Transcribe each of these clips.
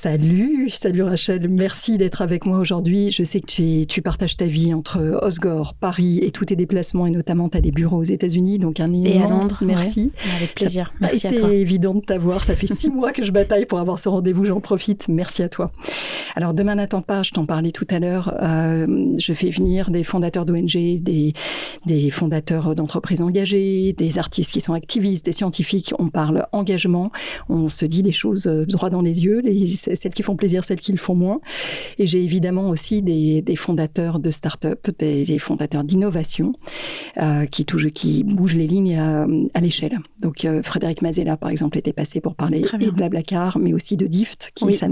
Salut Rachel, merci d'être avec moi aujourd'hui. Je sais que tu partages ta vie entre Osgore, Paris et tous tes déplacements, et notamment tu as des bureaux aux États-Unis, donc un immense merci. Ouais, avec plaisir, merci à toi. C'était évident de t'avoir, ça fait 6 mois que je bataille pour avoir ce rendez-vous, j'en profite, merci à toi. Alors demain n'attend pas, je t'en parlais tout à l'heure, je fais venir des fondateurs d'ONG, des fondateurs d'entreprises engagées, des artistes qui sont activistes, des scientifiques, on parle engagement, on se dit les choses droit dans les yeux, celles qui font plaisir, celles qui le font moins. Et j'ai évidemment aussi des fondateurs de start-up, des fondateurs d'innovation qui bougent les lignes à l'échelle. Donc Frédéric Mazella, par exemple, était passé pour parler de Blablacar, mais aussi de Dift, qui est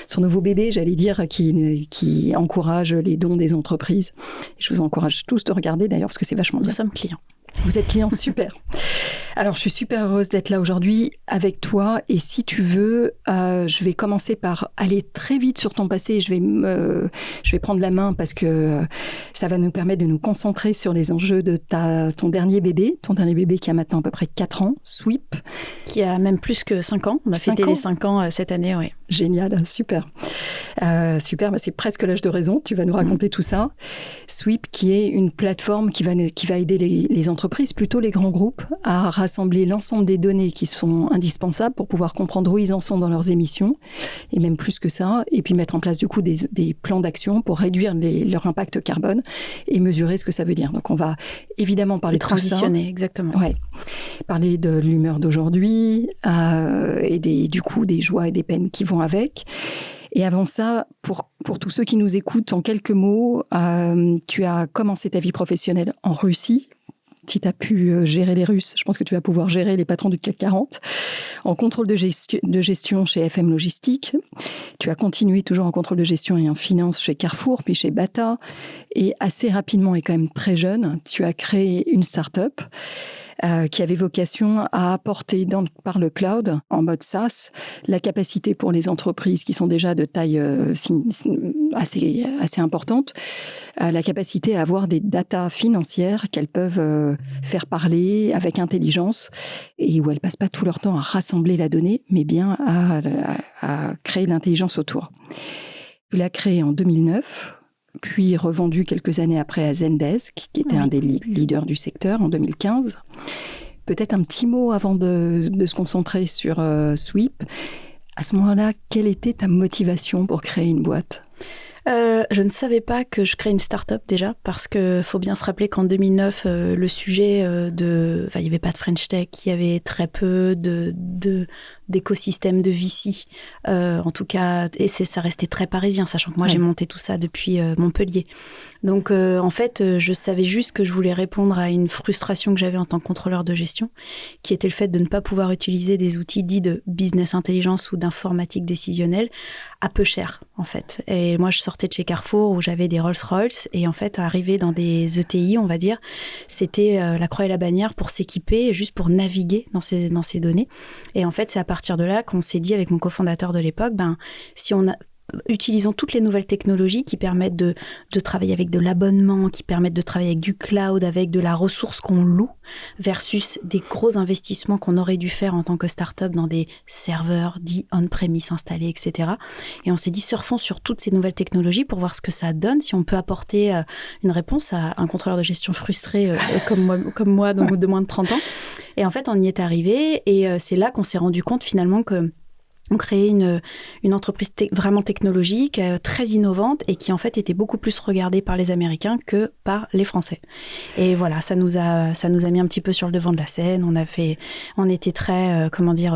son nouveau bébé, j'allais dire, qui encourage les dons des entreprises. Je vous encourage tous de regarder d'ailleurs, parce que c'est vachement bien. Nous sommes clients. Vous êtes client, super. Alors, je suis super heureuse d'être là aujourd'hui avec toi. Et si tu veux, je vais commencer par aller très vite sur ton passé. Je vais prendre la main parce que ça va nous permettre de nous concentrer sur les enjeux de ton dernier bébé qui a maintenant à peu près 4 ans, Sweep. Qui a même plus que 5 ans. On a fêté les 5 ans cette année, oui. Génial, super. Super, c'est presque l'âge de raison. Tu vas nous raconter tout ça. Sweep, qui est une plateforme qui va aider les entreprises, plutôt les grands groupes, à rassembler l'ensemble des données qui sont indispensables pour pouvoir comprendre où ils en sont dans leurs émissions, et même plus que ça, et puis mettre en place du coup des plans d'action pour réduire leur impact carbone et mesurer ce que ça veut dire. Donc on va évidemment parler de transitionner, exactement. Ouais. Parler de l'humeur d'aujourd'hui et du coup des joies et des peines qui vont avec. Et avant ça, pour tous ceux qui nous écoutent, en quelques mots, tu as commencé ta vie professionnelle en Russie. Si tu as pu gérer les Russes, je pense que tu vas pouvoir gérer les patrons du CAC 40. En contrôle de gestion chez FM Logistique. Tu as continué toujours en contrôle de gestion et en finance chez Carrefour, puis chez Bata. Et assez rapidement, et quand même très jeune, tu as créé une start-up qui avait vocation à apporter par le cloud, en mode SaaS, la capacité pour les entreprises qui sont déjà de taille assez importante, la capacité à avoir des datas financières qu'elles peuvent faire parler avec intelligence et où elles ne passent pas tout leur temps à rassembler la donnée, mais bien à créer l'intelligence autour. Tu l'as créé en 2009, puis revendu quelques années après à Zendesk, qui était un des leaders du secteur en 2015. Peut-être un petit mot avant de se concentrer sur Sweep. À ce moment-là, quelle était ta motivation pour créer une boîte ? Je ne savais pas que je créais une start-up déjà, parce qu'il faut bien se rappeler qu'en 2009, le sujet il n'y avait pas de French Tech, il y avait très peu d'écosystème de VC, en tout cas, et ça restait très parisien, sachant que moi j'ai monté tout ça depuis Montpellier. Donc en fait, je savais juste que je voulais répondre à une frustration que j'avais en tant que contrôleur de gestion, qui était le fait de ne pas pouvoir utiliser des outils dits de business intelligence ou d'informatique décisionnelle à peu cher, en fait. Et moi, je sortais de chez Carrefour où j'avais des Rolls-Royce, et en fait, arriver dans des ETI, on va dire, c'était la croix et la bannière pour s'équiper, juste pour naviguer dans ces données. Et en fait, c'est à partir de là qu'on s'est dit avec mon cofondateur de l'époque, si on utilisons toutes les nouvelles technologies qui permettent de travailler avec de l'abonnement, qui permettent de travailler avec du cloud, avec de la ressource qu'on loue, versus des gros investissements qu'on aurait dû faire en tant que start-up dans des serveurs dits on-premise installés, etc. Et on s'est dit, surfons sur toutes ces nouvelles technologies pour voir ce que ça donne, si on peut apporter une réponse à un contrôleur de gestion frustré comme moi donc de moins de 30 ans. Et en fait, on y est arrivé, et c'est là qu'on s'est rendu compte finalement que on créait une entreprise vraiment technologique, très innovante, et qui en fait était beaucoup plus regardée par les Américains que par les Français. Et voilà, ça nous a mis un petit peu sur le devant de la scène. On était très,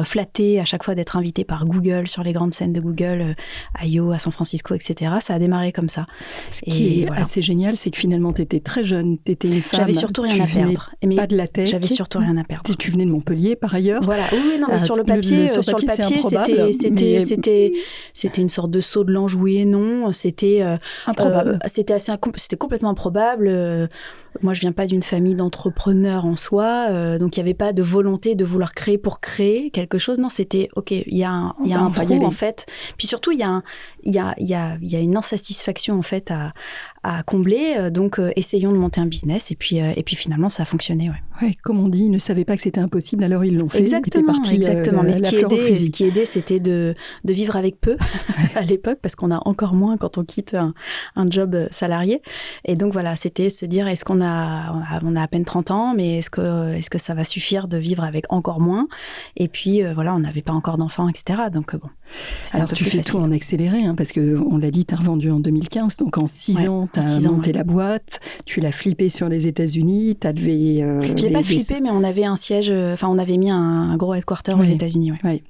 flattés à chaque fois d'être invités par Google sur les grandes scènes de Google, I.O., à San Francisco, etc. Ça a démarré comme ça. Ce qui est assez génial, c'est que finalement, tu étais très jeune, tu étais une femme. J'avais surtout rien à perdre. Mais pas de la tech. J'avais surtout rien à perdre. Tu venais de Montpellier, par ailleurs. Voilà. Oui, non, mais sur le papier, c'était une sorte de saut de l'ange, oui et non. C'était improbable. C'était complètement improbable. Moi, je viens pas d'une famille d'entrepreneurs en soi, donc il y avait pas de volonté de vouloir créer pour créer quelque chose. Non, c'était ok. Il y a un trou en fait. Puis surtout, il y a une insatisfaction en fait combler. Donc, essayons de monter un business. Et puis finalement, ça a fonctionné. Ouais, comme on dit, ils ne savaient pas que c'était impossible, alors ils l'ont fait. Exactement. Mais ce qui aidait, c'était de vivre avec peu à l'époque, parce qu'on a encore moins quand on quitte un job salarié. Et donc voilà, c'était se dire, est-ce qu'on on a à peine 30 ans, mais est-ce que ça va suffire de vivre avec encore moins? Et puis voilà, on n'avait pas encore d'enfants, etc. Donc bon. Alors tu fais tout en accéléré, parce que on l'a dit, tu as revendu en 2015, donc en 6 ans, tu as monté la boîte, tu l'as flippée sur les États-Unis, tu as levé... Je l'ai pas flippé, mais on avait un siège, on avait mis un gros headquarter aux États-Unis. Oui.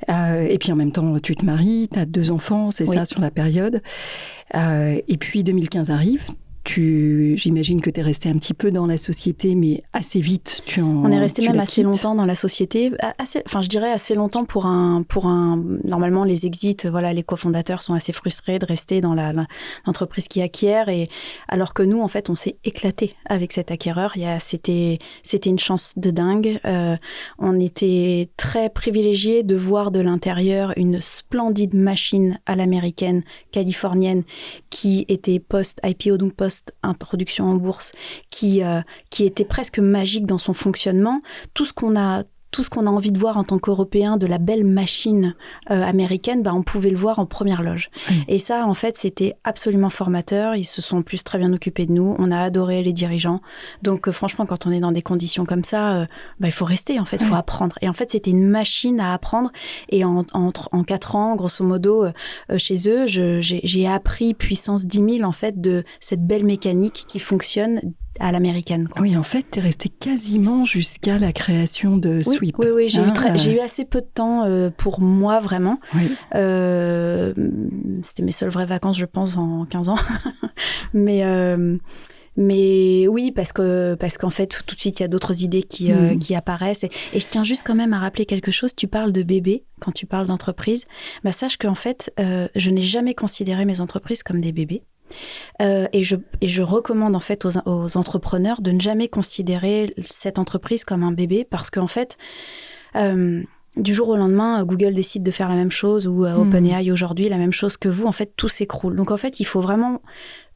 Et puis en même temps, tu te maries, tu as 2 enfants, c'est ça, sur la période. Et puis 2015 arrive. J'imagine que tu es resté un petit peu dans la société, mais assez vite, on est resté même assez longtemps dans la société. Je dirais assez longtemps pour un. Normalement, les exits, voilà, les cofondateurs sont assez frustrés de rester dans l'entreprise qui acquiert. Et alors que nous, en fait, on s'est éclaté avec cet acquéreur. C'était une chance de dingue. On était très privilégiés de voir de l'intérieur une splendide machine à l'américaine, californienne, qui était post-IPO, donc post-introduction en bourse, qui était presque magique dans son fonctionnement. Tout ce qu'on a envie de voir en tant qu'Européens de la belle machine américaine, on pouvait le voir en première loge. Et ça, en fait, c'était absolument formateur. Ils se sont en plus très bien occupés de nous. On a adoré les dirigeants. Donc, franchement, quand on est dans des conditions comme ça, il faut rester, en fait, il faut apprendre. Et en fait, c'était une machine à apprendre. Et en 4 ans, grosso modo, chez eux, j'ai appris puissance 10 000, en fait, de cette belle mécanique qui fonctionne à l'américaine. Oui, en fait, tu es resté quasiment jusqu'à la création de Sweep. Oui, j'ai eu assez peu de temps pour moi, vraiment. Oui. C'était mes seules vraies vacances, je pense, en 15 ans. Mais oui, parce qu'en fait, tout de suite, il y a d'autres idées qui apparaissent. Et je tiens juste quand même à rappeler quelque chose. Tu parles de bébés quand tu parles d'entreprise. Sache qu'en fait, je n'ai jamais considéré mes entreprises comme des bébés. Et je recommande en fait aux entrepreneurs de ne jamais considérer cette entreprise comme un bébé, parce qu'en fait, du jour au lendemain, Google décide de faire la même chose, ou OpenAI aujourd'hui la même chose que vous, en fait, tout s'écroule. Donc en fait, il faut vraiment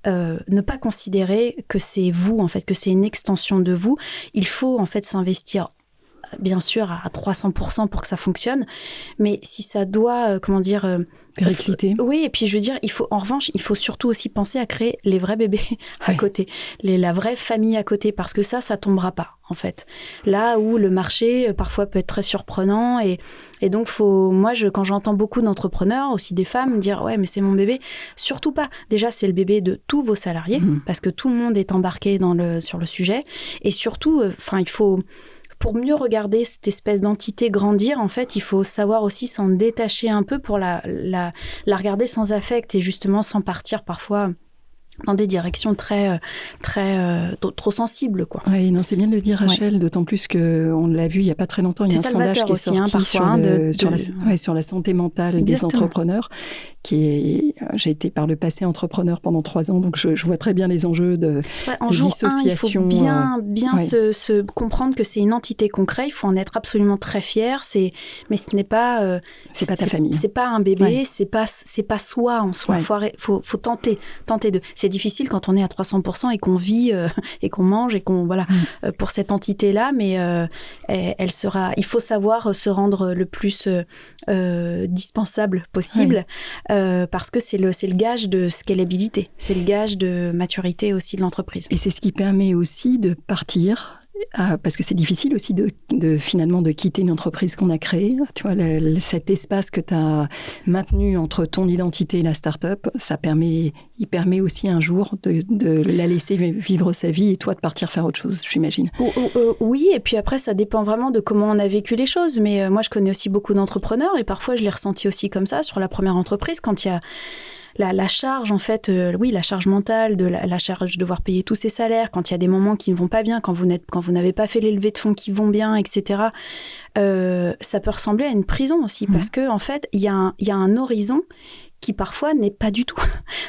ne pas considérer que c'est vous, en fait, que c'est une extension de vous. Il faut en fait s'investir, bien sûr, à 300% pour que ça fonctionne, mais si ça doit, péricliter. Oui, et puis je veux dire, il faut surtout aussi penser à créer les vrais bébés à côté, la vraie famille à côté, parce que ça tombera pas, en fait. Là où le marché, parfois, peut être très surprenant, et donc, quand j'entends beaucoup d'entrepreneurs, aussi des femmes, dire « Ouais, mais c'est mon bébé », surtout pas. Déjà, c'est le bébé de tous vos salariés, parce que tout le monde est embarqué sur le sujet, et surtout, il faut... Pour mieux regarder cette espèce d'entité grandir, en fait, il faut savoir aussi s'en détacher un peu pour la regarder sans affect, et justement sans partir parfois dans des directions très trop sensibles, quoi. Oui, non, c'est bien de le dire, Rachel, d'autant plus qu'on l'a vu il n'y a pas très longtemps, il y a un sondage qui est sorti sur la santé mentale des entrepreneurs. J'ai été par le passé entrepreneur pendant 3 ans, donc je vois très bien les enjeux de dissociation. Il faut bien se comprendre que c'est une entité qu'on crée, il faut en être absolument très fier, mais ce n'est pas... c'est pas ta famille. C'est pas un bébé, c'est pas soi en soi. Faut tenter de... C'est difficile quand on est à 300% et qu'on vit et qu'on mange et qu'on... Voilà, pour cette entité-là, mais il faut savoir se rendre le plus dispensable possible. Parce que c'est le gage de scalabilité, c'est le gage de maturité aussi de l'entreprise. Et c'est ce qui permet aussi de partir, parce que c'est difficile aussi finalement de quitter une entreprise qu'on a créée. Tu vois, cet espace que tu as maintenu entre ton identité et la start-up, il permet aussi un jour de la laisser vivre sa vie et toi de partir faire autre chose, j'imagine. Oui, et puis après, ça dépend vraiment de comment on a vécu les choses. Mais moi, je connais aussi beaucoup d'entrepreneurs et parfois, je l'ai ressenti aussi comme ça sur la première entreprise, quand il y a la charge, en fait, la charge mentale, la charge de devoir payer tous ses salaires, quand il y a des moments qui ne vont pas bien, quand vous n'avez pas fait les levées de fonds qui vont bien, etc. Ça peut ressembler à une prison aussi, parce que en fait, il y a un horizon qui parfois n'est pas du tout,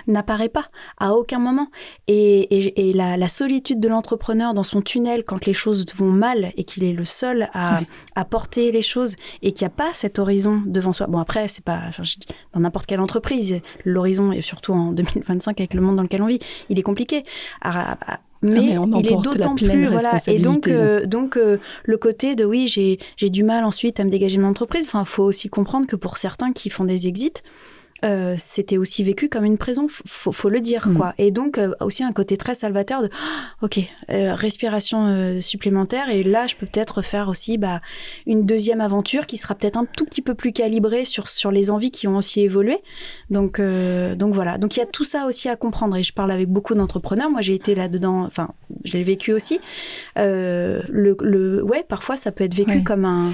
n'apparaît pas à aucun moment. Et la solitude de l'entrepreneur dans son tunnel quand les choses vont mal et qu'il est le seul à porter les choses et qu'il n'y a pas cet horizon devant soi. Bon, après, c'est pas, dans n'importe quelle entreprise, l'horizon, et surtout en 2025 avec le monde dans lequel on vit, il est compliqué. Mais il est d'autant plus, voilà. Et donc le côté de oui, j'ai du mal ensuite à me dégager de l'entreprise. Enfin, faut aussi comprendre que pour certains qui font des exits, c'était aussi vécu comme une prison, faut le dire, quoi. Et donc aussi un côté très salvateur de respiration supplémentaire, et là je peux peut-être faire aussi une deuxième aventure qui sera peut-être un tout petit peu plus calibrée sur les envies qui ont aussi évolué. Donc voilà, donc il y a tout ça aussi à comprendre, et je parle avec beaucoup d'entrepreneurs. Moi j'ai été là-dedans, enfin je l'ai vécu aussi. Parfois ça peut être vécu comme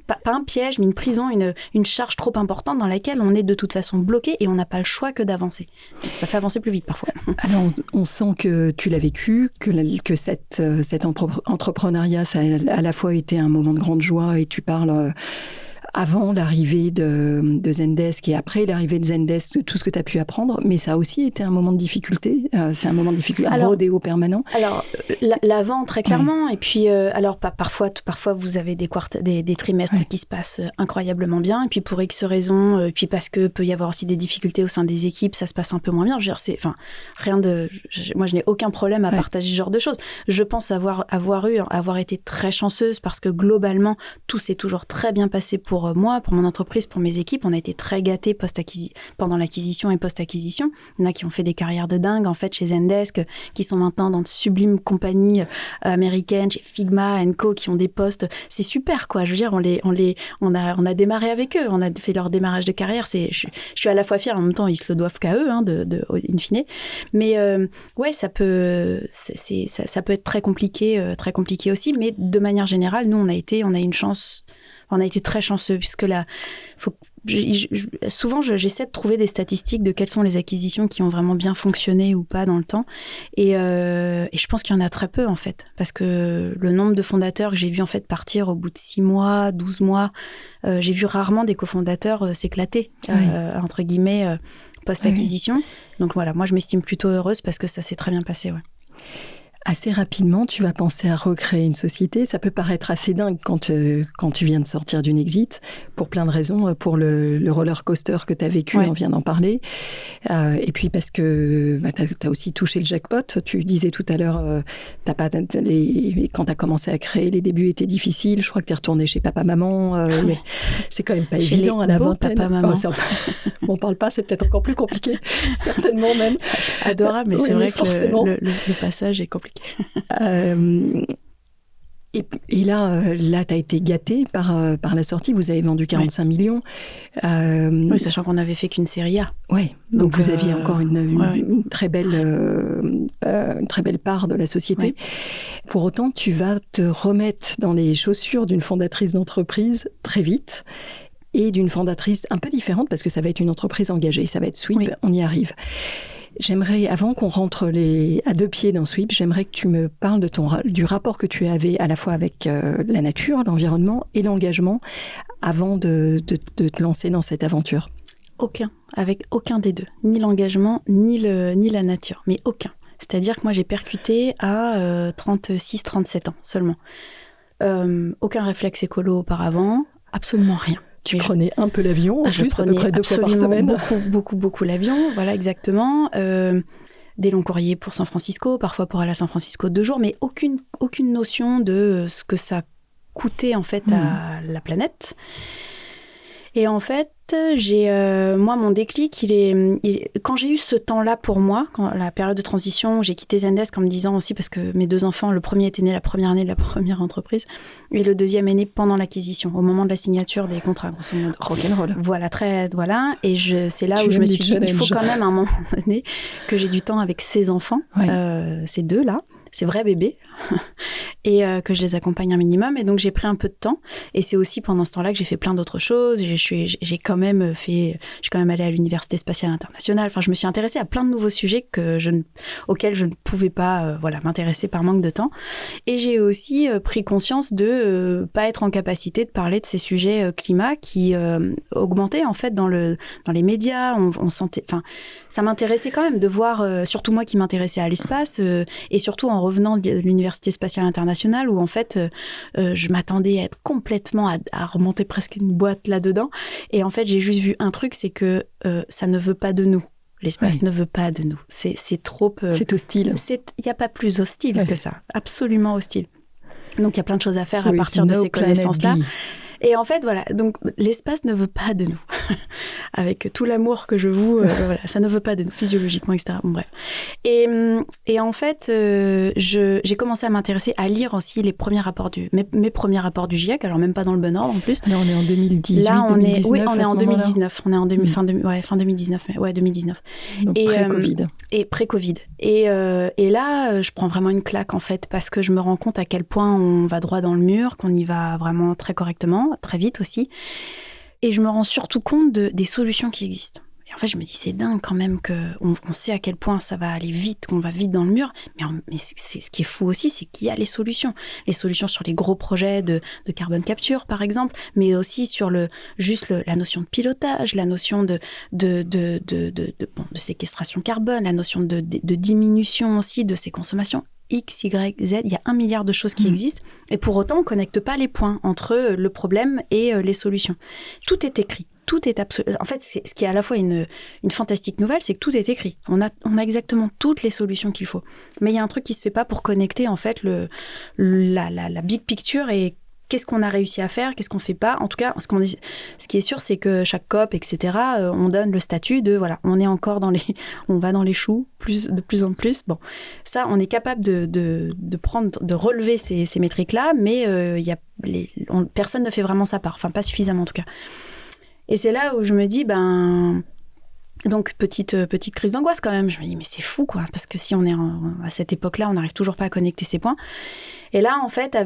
pas un piège, mais une prison, une charge trop importante dans laquelle on est de toute façon bloqué et on n'a pas le choix que d'avancer. Ça fait avancer plus vite parfois. Alors on sent que tu l'as vécu, que cet entrepreneuriat, ça a à la fois été un moment de grande joie, et tu parles avant l'arrivée de Zendesk et après l'arrivée de Zendesk, tout ce que tu as pu apprendre, mais ça a aussi été un moment de difficulté. C'est un moment de difficulté, un rodéo permanent. Alors, l'avant, très clairement. Et puis, parfois, vous avez des trimestres qui se passent incroyablement bien. Et puis, pour X raisons, puis parce que peut y avoir aussi des difficultés au sein des équipes, ça se passe un peu moins bien. Je veux dire, moi, je n'ai aucun problème à partager ce genre de choses. Je pense avoir été très chanceuse parce que globalement, tout s'est toujours très bien passé pour moi, pour mon entreprise, pour mes équipes. On a été très gâtés pendant l'acquisition et post-acquisition. Il y en a qui ont fait des carrières de dingue, en fait, chez Zendesk, qui sont maintenant dans de sublimes compagnies américaines, chez Figma & Co, qui ont des postes. C'est super, quoi. Je veux dire, on a démarré avec eux. On a fait leur démarrage de carrière. Je suis à la fois fière, en même temps, ils se le doivent qu'à eux, in fine. Mais, ça peut être très compliqué aussi. Mais de manière générale, nous, on a une chance. On a été très chanceux, puisque là, souvent, j'essaie de trouver des statistiques de quelles sont les acquisitions qui ont vraiment bien fonctionné ou pas dans le temps. Et je pense qu'il y en a très peu, en fait. Parce que le nombre de fondateurs que j'ai vu, en fait, partir au bout de 6 mois, 12 mois, j'ai vu rarement des cofondateurs s'éclater, entre guillemets, post-acquisition. Donc voilà, moi, je m'estime plutôt heureuse parce que ça s'est très bien passé, Assez rapidement, tu vas penser à recréer une société. Ça peut paraître assez dingue quand tu viens de sortir d'une exit, pour plein de raisons. Pour le roller coaster que tu as vécu, on vient d'en parler. Et puis parce que tu as aussi touché le jackpot. Tu disais tout à l'heure, quand tu as commencé à créer, les débuts étaient difficiles. Je crois que tu es retourné chez papa-maman. C'est quand même pas évident à la vingtaine. Papa-maman. On parle pas, c'est peut-être encore plus compliqué. Certainement même. Adorable, mais c'est vrai que le passage est compliqué. Et là tu as été gâté par la sortie. Vous avez vendu 45 millions. Oui, sachant qu'on n'avait fait qu'une série A. Oui, donc vous aviez encore une très belle part de la société. Pour autant, tu vas te remettre dans les chaussures d'une fondatrice d'entreprise très vite, et d'une fondatrice un peu différente, parce que ça va être une entreprise engagée, ça va être Sweep, on y arrive. J'aimerais, avant qu'on rentre à deux pieds dans Sweep, j'aimerais que tu me parles du rapport que tu avais à la fois avec la nature, l'environnement et l'engagement avant de te lancer dans cette aventure. Avec aucun des deux. Ni l'engagement, ni la nature, mais aucun. C'est-à-dire que moi, j'ai percuté à 36-37 ans seulement. Aucun réflexe écolo auparavant, absolument rien. Tu prenais un peu l'avion, en plus, à peu près 2 fois par semaine. Beaucoup l'avion, voilà, exactement. Des longs courriers pour San Francisco, parfois pour aller à San Francisco 2 jours, mais aucune notion de ce que ça coûtait, en fait, à la planète. Et en fait, moi, mon déclic, quand j'ai eu ce temps-là pour moi, la période de transition, j'ai quitté Zendesk en me disant aussi, parce que mes 2 enfants, le premier était né la première année de la première entreprise, et le deuxième est né pendant l'acquisition, au moment de la signature des contrats, grosso modo. Rock'n'roll. Voilà. Et c'est là où je me suis dit, il faut quand même à un moment donné que j'ai du temps avec ces enfants, ces 2 là. C'est vrai bébé, et que je les accompagne un minimum. Et donc, j'ai pris un peu de temps. Et c'est aussi pendant ce temps-là que j'ai fait plein d'autres choses. J'ai quand même allé à l'Université spatiale internationale. Enfin, je me suis intéressée à plein de nouveaux sujets auxquels je ne pouvais pas m'intéresser par manque de temps. Et j'ai aussi pris conscience de pas être en capacité de parler de ces sujets climat qui augmentaient en fait dans les médias. On sentait, enfin, ça m'intéressait quand même de voir, surtout moi qui m'intéressais à l'espace, et surtout en revenant de l'Université spatiale internationale où en fait je m'attendais à être complètement à remonter presque une boîte là-dedans. Et en fait, j'ai juste vu un truc, c'est que ça ne veut pas de nous. L'espace ne veut pas de nous. C'est trop... c'est hostile. Il n'y a pas plus hostile que ça. Absolument hostile. Donc, il y a plein de choses à faire à partir de ces connaissances-là. Et en fait, voilà, donc l'espace ne veut pas de nous. Avec tout l'amour que je voue, ça ne veut pas de nous, physiologiquement, etc. Bon, bref. Et en fait, j'ai commencé à m'intéresser, à lire aussi les premiers rapports mes premiers rapports du GIEC, alors même pas dans le bon ordre en plus. Là, on est en 2018, là, 2019. Oui, on est en 2019. On est en fin 2019. Mais 2019. Donc pré-Covid. Et pré-Covid. Et là, je prends vraiment une claque, en fait, parce que je me rends compte à quel point on va droit dans le mur, qu'on y va vraiment très correctement, très vite aussi. Et je me rends surtout compte des solutions qui existent. Et en fait, je me dis, c'est dingue quand même qu'on sait à quel point ça va aller vite, qu'on va vite dans le mur. Mais ce qui est fou aussi, c'est qu'il y a les solutions. Les solutions sur les gros projets de carbone capture, par exemple, mais aussi sur la notion de pilotage, la notion de séquestration carbone, la notion de diminution aussi de ces consommations. X, Y, Z, il y a 1 milliard de choses qui existent, et pour autant, on ne connecte pas les points entre le problème et les solutions. Tout est écrit. Tout est absolument... En fait, ce qui est à la fois une fantastique nouvelle, c'est que tout est écrit. On a exactement toutes les solutions qu'il faut. Mais il y a un truc qui ne se fait pas pour connecter, en fait, la big picture et qu'est-ce qu'on a réussi à faire, qu'est-ce qu'on ne fait pas. En tout cas, ce qui est sûr, c'est que chaque COP, etc., on donne le statut de, voilà, on est encore on va dans les choux, de plus en plus. Bon, ça, on est capable de relever ces métriques-là, mais personne ne fait vraiment sa part. Enfin, pas suffisamment, en tout cas. Et c'est là où je me dis, donc petite crise d'angoisse quand même. Je me dis, mais c'est fou, quoi, parce que si on est à cette époque-là, on n'arrive toujours pas à connecter ces points. Et là, en fait,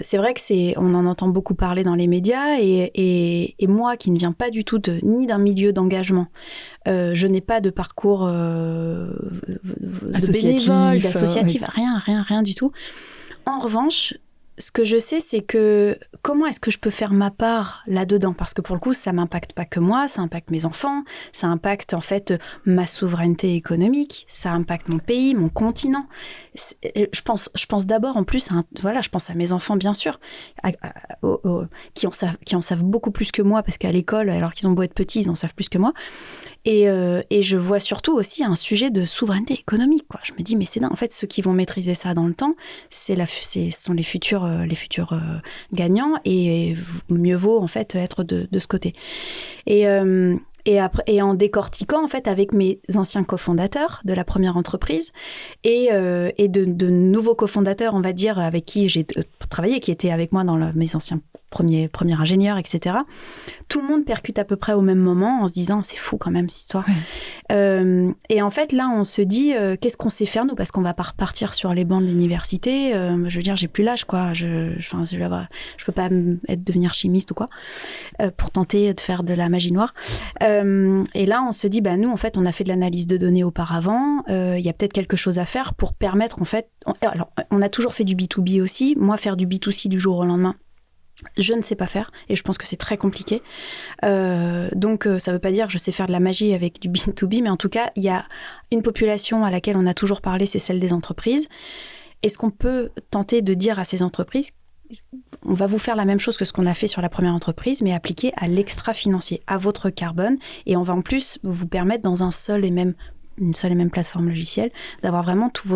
c'est vrai que on en entend beaucoup parler dans les médias, et moi, qui ne viens pas du tout ni d'un milieu d'engagement, je n'ai pas de parcours de bénévole, d'associatif, rien du tout. En revanche, ce que je sais, c'est que comment est-ce que je peux faire ma part là-dedans ? Parce que pour le coup, ça m'impacte pas que moi, ça impacte mes enfants, ça impacte en fait ma souveraineté économique, ça impacte mon pays, mon continent. Je pense d'abord en plus, je pense à mes enfants bien sûr, qui en savent beaucoup plus que moi, parce qu'à l'école, alors qu'ils ont beau être petits, ils en savent plus que moi. Et je vois surtout aussi un sujet de souveraineté économique, quoi. Je me dis, mais c'est dingue. En fait, ceux qui vont maîtriser ça dans le temps, ce sont les futurs gagnants, et mieux vaut en fait être de ce côté. Et en décortiquant en fait avec mes anciens cofondateurs de la première entreprise et de nouveaux cofondateurs, on va dire, avec qui j'ai travaillé, qui étaient avec moi dans mes anciens premiers ingénieurs, etc. Tout le monde percute à peu près au même moment en se disant, c'est fou quand même cette histoire. Ouais. Et en fait, là, on se dit, qu'est-ce qu'on sait faire nous ? Parce qu'on va pas repartir sur les bancs de l'université. Je veux dire, j'ai plus l'âge, quoi. Je peux pas devenir chimiste ou quoi, pour tenter de faire de la magie noire. Et là, on se dit, nous, en fait, on a fait de l'analyse de données auparavant. Il y a peut-être quelque chose à faire pour permettre, en fait... Alors, on a toujours fait du B2B aussi. Moi, faire du B2C du jour au lendemain, je ne sais pas faire, et je pense que c'est très compliqué. Donc, ça ne veut pas dire que je sais faire de la magie avec du B2B, mais en tout cas, il y a une population à laquelle on a toujours parlé, c'est celle des entreprises. Est-ce qu'on peut tenter de dire à ces entreprises, on va vous faire la même chose que ce qu'on a fait sur la première entreprise, mais appliqué à l'extra-financier, à votre carbone, et on va en plus vous permettre dans une seule et même plateforme logicielle, d'avoir vraiment tout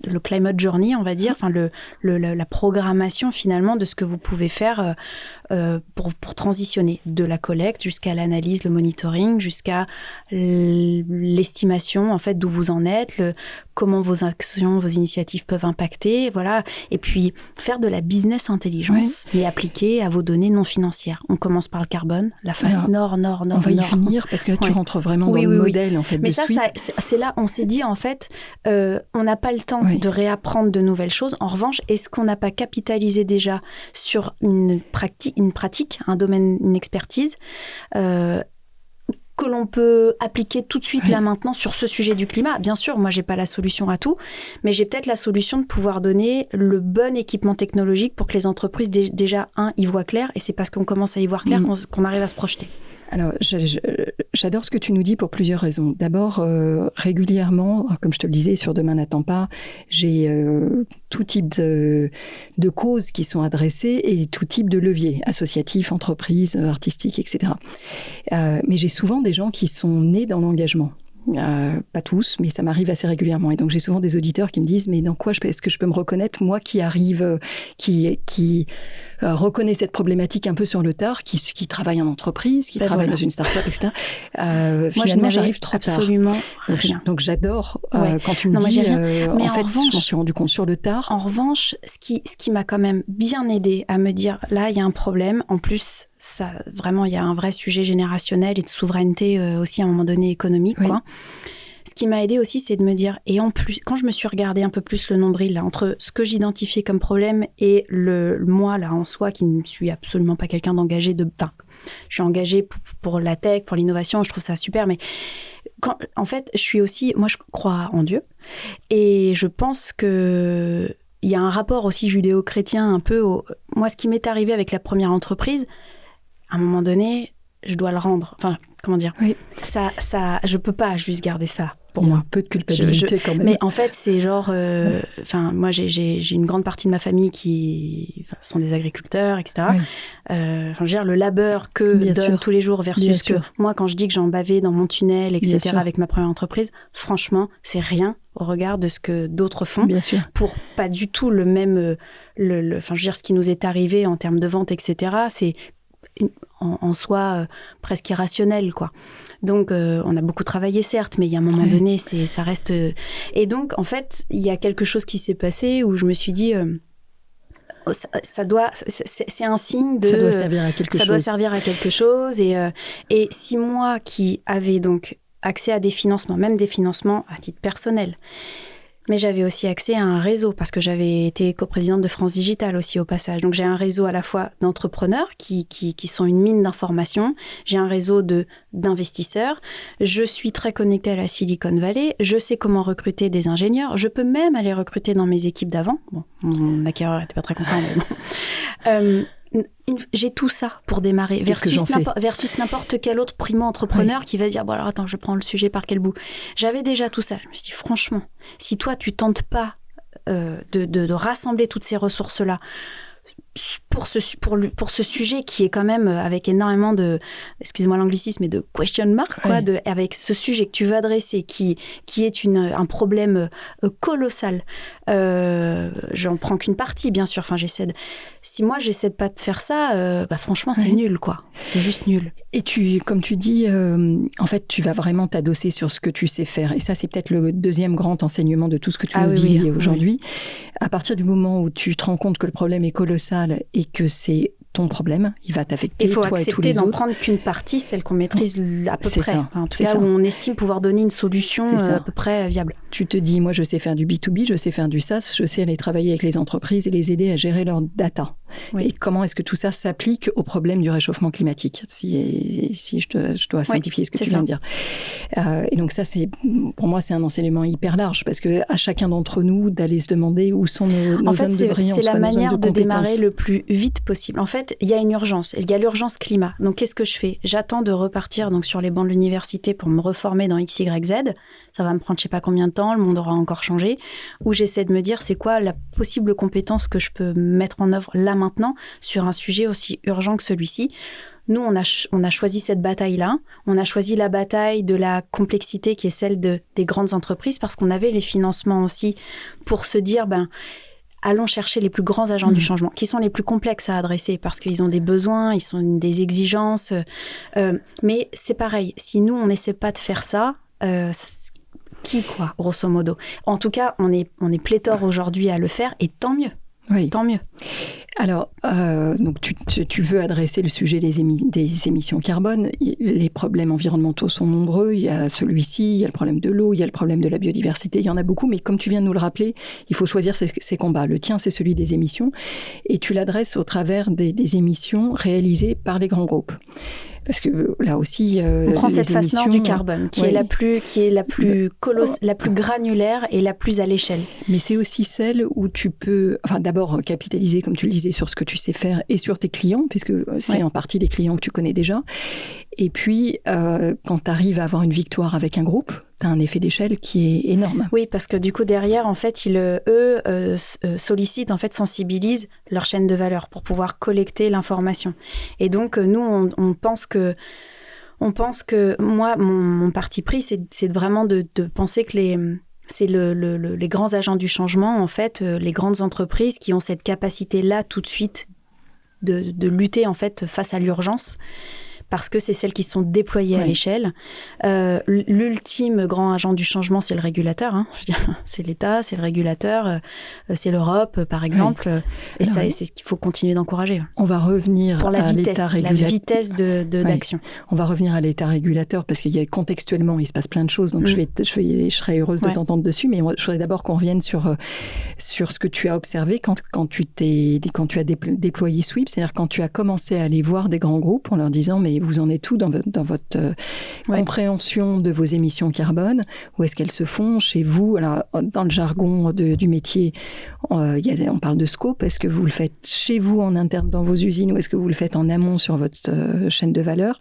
le climate journey, on va dire, enfin la programmation finalement de ce que vous pouvez faire pour transitionner de la collecte jusqu'à l'analyse, le monitoring, jusqu'à l'estimation en fait d'où vous en êtes, comment vos actions, vos initiatives peuvent impacter, voilà. Et puis faire de la business intelligence, mais appliquée à vos données non financières. On commence par le carbone, la face nord. On va y venir parce que là tu rentres vraiment dans le modèle en fait. Mais ça, c'est là, on s'est dit en fait, on n'a pas le temps de réapprendre de nouvelles choses. En revanche, est-ce qu'on n'a pas capitalisé déjà sur une pratique, un domaine, une expertise que l'on peut appliquer tout de suite là maintenant sur ce sujet du climat? Bien sûr, moi j'ai pas la solution à tout, mais j'ai peut-être la solution de pouvoir donner le bon équipement technologique pour que les entreprises déjà y voient clair, et c'est parce qu'on commence à y voir clair qu'on arrive à se projeter. Alors, j'adore ce que tu nous dis pour plusieurs raisons. D'abord, régulièrement, comme je te le disais, sur Demain n'attend pas, j'ai tout type de causes qui sont adressées et tout type de leviers, associatifs, entreprises, artistiques, etc. Mais j'ai souvent des gens qui sont nés dans l'engagement. Pas tous, mais ça m'arrive assez régulièrement. Et donc, j'ai souvent des auditeurs qui me disent « Mais dans quoi est-ce que je peux me reconnaître, moi qui arrive, qui reconnaît cette problématique un peu sur le tard, qui travaille en entreprise, qui travaille dans une start-up, etc. » Finalement, j'arrive trop tard. Absolument rien. Donc, j'adore quand tu me dis « En fait, je m'en suis rendu compte sur le tard. » En revanche, ce qui m'a quand même bien aidé à me dire « Là, il y a un problème. En plus, ça, vraiment, il y a un vrai sujet générationnel et de souveraineté aussi à un moment donné économique, quoi. » Ce qui m'a aidé aussi, c'est de me dire, et en plus, quand je me suis regardé un peu plus le nombril, là, entre ce que j'identifiais comme problème et le moi, là, en soi, qui ne suis absolument pas quelqu'un d'engagé je suis engagée pour la tech, pour l'innovation, je trouve ça super, mais en fait, moi, je crois en Dieu, et je pense que il y a un rapport aussi judéo-chrétien un peu moi, ce qui m'est arrivé avec la première entreprise, à un moment donné, je dois le rendre. Enfin, comment dire ? Ça, je peux pas juste garder ça pour moi. Un peu de culpabilité quand même. Mais en fait, c'est genre... moi, j'ai une grande partie de ma famille qui sont des agriculteurs, etc. Le labeur que donne tous les jours versus que moi, quand je dis que j'en bavais dans mon tunnel, etc., avec ma première entreprise, franchement, c'est rien au regard de ce que d'autres font. Bien sûr. Pour pas du tout le même... ce qui nous est arrivé en termes de vente, etc., c'est... en soi presque irrationnel, quoi. Donc on a beaucoup travaillé, certes, mais il y a un moment donné, ça reste... Et donc en fait il y a quelque chose qui s'est passé où je me suis dit c'est un signe de... Ça doit servir à quelque chose. Ça doit servir à quelque chose, et si moi qui avais donc accès à des financements, même des financements à titre personnel, mais j'avais aussi accès à un réseau, parce que j'avais été coprésidente de France Digital aussi au passage. Donc j'ai un réseau à la fois d'entrepreneurs qui sont une mine d'informations. J'ai un réseau d'investisseurs. Je suis très connectée à la Silicon Valley. Je sais comment recruter des ingénieurs. Je peux même aller recruter dans mes équipes d'avant. Bon, mon acquéreur n'était pas très content, mais bon. J'ai tout ça pour démarrer versus n'importe quel autre primo-entrepreneur qui va se dire bon alors attends, je prends le sujet par quel bout. J'avais déjà tout ça. Je me suis dit franchement, si toi tu tentes pas de rassembler toutes ces ressources là pour ce sujet qui est quand même avec énormément de, excusez-moi l'anglicisme, mais de question mark, quoi, avec ce sujet que tu veux adresser qui est un problème colossal. J'en prends qu'une partie, bien sûr. Enfin, si moi j'essaie de pas de faire ça, franchement c'est nul, quoi. C'est juste nul. Et comme tu dis, en fait, tu vas vraiment t'adosser sur ce que tu sais faire. Et ça, c'est peut-être le deuxième grand enseignement de tout ce que tu nous dis aujourd'hui. À partir du moment où tu te rends compte que le problème est colossal et que c'est ton problème, il va t'affecter, toi et tous les autres. Il faut accepter d'en prendre qu'une partie, celle qu'on maîtrise à peu près. En tout cas, où on estime pouvoir donner une solution à peu près viable. Tu te dis, moi, je sais faire du B2B, je sais faire du SaaS, je sais aller travailler avec les entreprises et les aider à gérer leur data. Et comment est-ce que tout ça s'applique au problème du réchauffement climatique, si je dois simplifier ce que tu viens de dire. Et donc ça, pour moi, c'est un enseignement hyper large, parce qu'à chacun d'entre nous, d'aller se demander où sont nos zones de brillance. C'est la manière de démarrer le plus vite possible. En fait, il y a une urgence. Il y a l'urgence climat. Donc, qu'est-ce que je fais ? J'attends de repartir donc, sur les bancs de l'université pour me reformer dans X, Y, Z. Ça va me prendre je ne sais pas combien de temps, le monde aura encore changé. Ou j'essaie de me dire, c'est quoi la possible compétence que je peux mettre en œuvre là maintenant sur un sujet aussi urgent que celui-ci. Nous, on a choisi cette bataille-là. On a choisi la bataille de la complexité qui est celle des grandes entreprises, parce qu'on avait les financements aussi pour se dire, allons chercher les plus grands agents du changement, qui sont les plus complexes à adresser, parce qu'ils ont des besoins, ils ont des exigences. Mais c'est pareil, si nous, on n'essaie pas de faire ça, grosso modo. En tout cas, on est pléthore aujourd'hui à le faire, et tant mieux. Oui. Tant mieux. Alors, donc tu veux adresser le sujet des émissions carbone. Les problèmes environnementaux sont nombreux. Il y a celui-ci, il y a le problème de l'eau, il y a le problème de la biodiversité. Il y en a beaucoup, mais comme tu viens de nous le rappeler, il faut choisir ses combats. Le tien, c'est celui des émissions. Et tu l'adresses au travers des émissions réalisées par les grands groupes. Parce que là aussi, on prend cette face-là du carbone, qui est la plus granulaire et la plus à l'échelle. Mais c'est aussi celle où tu peux, d'abord capitaliser, comme tu le disais, sur ce que tu sais faire et sur tes clients, puisque c'est en partie des clients que tu connais déjà. Et puis, quand tu arrives à avoir une victoire avec un groupe, tu as un effet d'échelle qui est énorme. Oui, parce que du coup, derrière, en fait, eux sollicitent, en fait, sensibilisent leur chaîne de valeur pour pouvoir collecter l'information. Et donc, nous, on pense que moi, mon parti pris, c'est vraiment de penser que les grands agents du changement, en fait, les grandes entreprises qui ont cette capacité-là tout de suite de lutter, en fait, face à l'urgence, parce que c'est celles qui sont déployées à l'échelle. L'ultime grand agent du changement, c'est le régulateur. Hein. Je veux dire, c'est l'État, c'est le régulateur, c'est l'Europe, par exemple. Et ça, c'est ce qu'il faut continuer d'encourager. On va revenir pour la vitesse d'action. On va revenir à l'État régulateur, parce qu'il y a contextuellement, il se passe plein de choses. Donc, je serai heureuse de t'entendre dessus. Mais je voudrais d'abord qu'on revienne sur ce que tu as observé quand tu as déployé Sweep. C'est-à-dire quand tu as commencé à aller voir des grands groupes en leur disant, mais vous en êtes où dans votre compréhension de vos émissions carbone? Où est-ce qu'elles se font chez vous? Alors, dans le jargon du métier, on parle de scope. Est-ce que vous le faites chez vous en interne dans vos usines, ou est-ce que vous le faites en amont sur votre chaîne de valeur?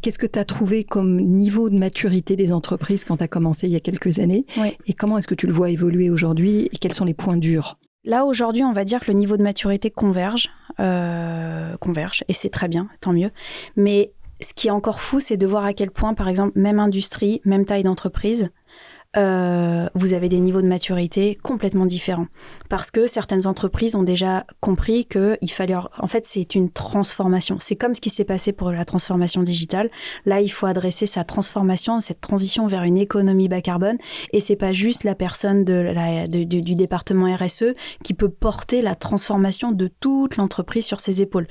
Qu'est-ce que tu as trouvé comme niveau de maturité des entreprises quand tu as commencé il y a quelques années? Et comment est-ce que tu le vois évoluer aujourd'hui, et quels sont les points durs? Là, aujourd'hui, on va dire que le niveau de maturité converge, et c'est très bien, tant mieux. Mais ce qui est encore fou, c'est de voir à quel point, par exemple, même industrie, même taille d'entreprise, vous avez des niveaux de maturité complètement différents. Parce que certaines entreprises ont déjà compris qu'il fallait... En fait, c'est une transformation. C'est comme ce qui s'est passé pour la transformation digitale. Là, il faut adresser sa transformation, cette transition vers une économie bas carbone. Et c'est pas juste la personne du département RSE qui peut porter la transformation de toute l'entreprise sur ses épaules.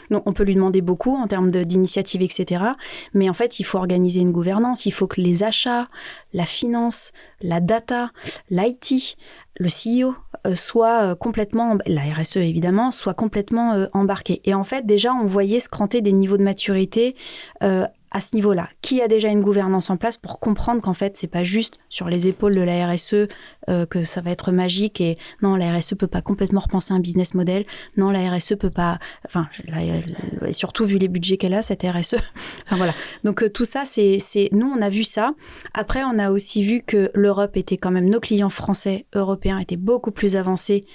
Donc, on peut lui demander beaucoup en termes d'initiatives, etc. Mais en fait, il faut organiser une gouvernance. Il faut que les achats, la finance, la data, l'IT, le CEO soient complètement, la RSE évidemment, soient complètement embarqués. Et en fait, déjà, on voyait se cranter des niveaux de maturité à ce niveau-là. Qui a déjà une gouvernance en place pour comprendre qu'en fait, c'est pas juste sur les épaules de la RSE que ça va être magique, et non, la RSE peut pas complètement repenser un business model. Non, la RSE peut pas... Enfin, surtout vu les budgets qu'elle a, cette RSE. Enfin, voilà. Donc, tout ça, nous, on a vu ça. Après, on a aussi vu que l'Europe était quand même... Nos clients français, européens, étaient beaucoup plus avancés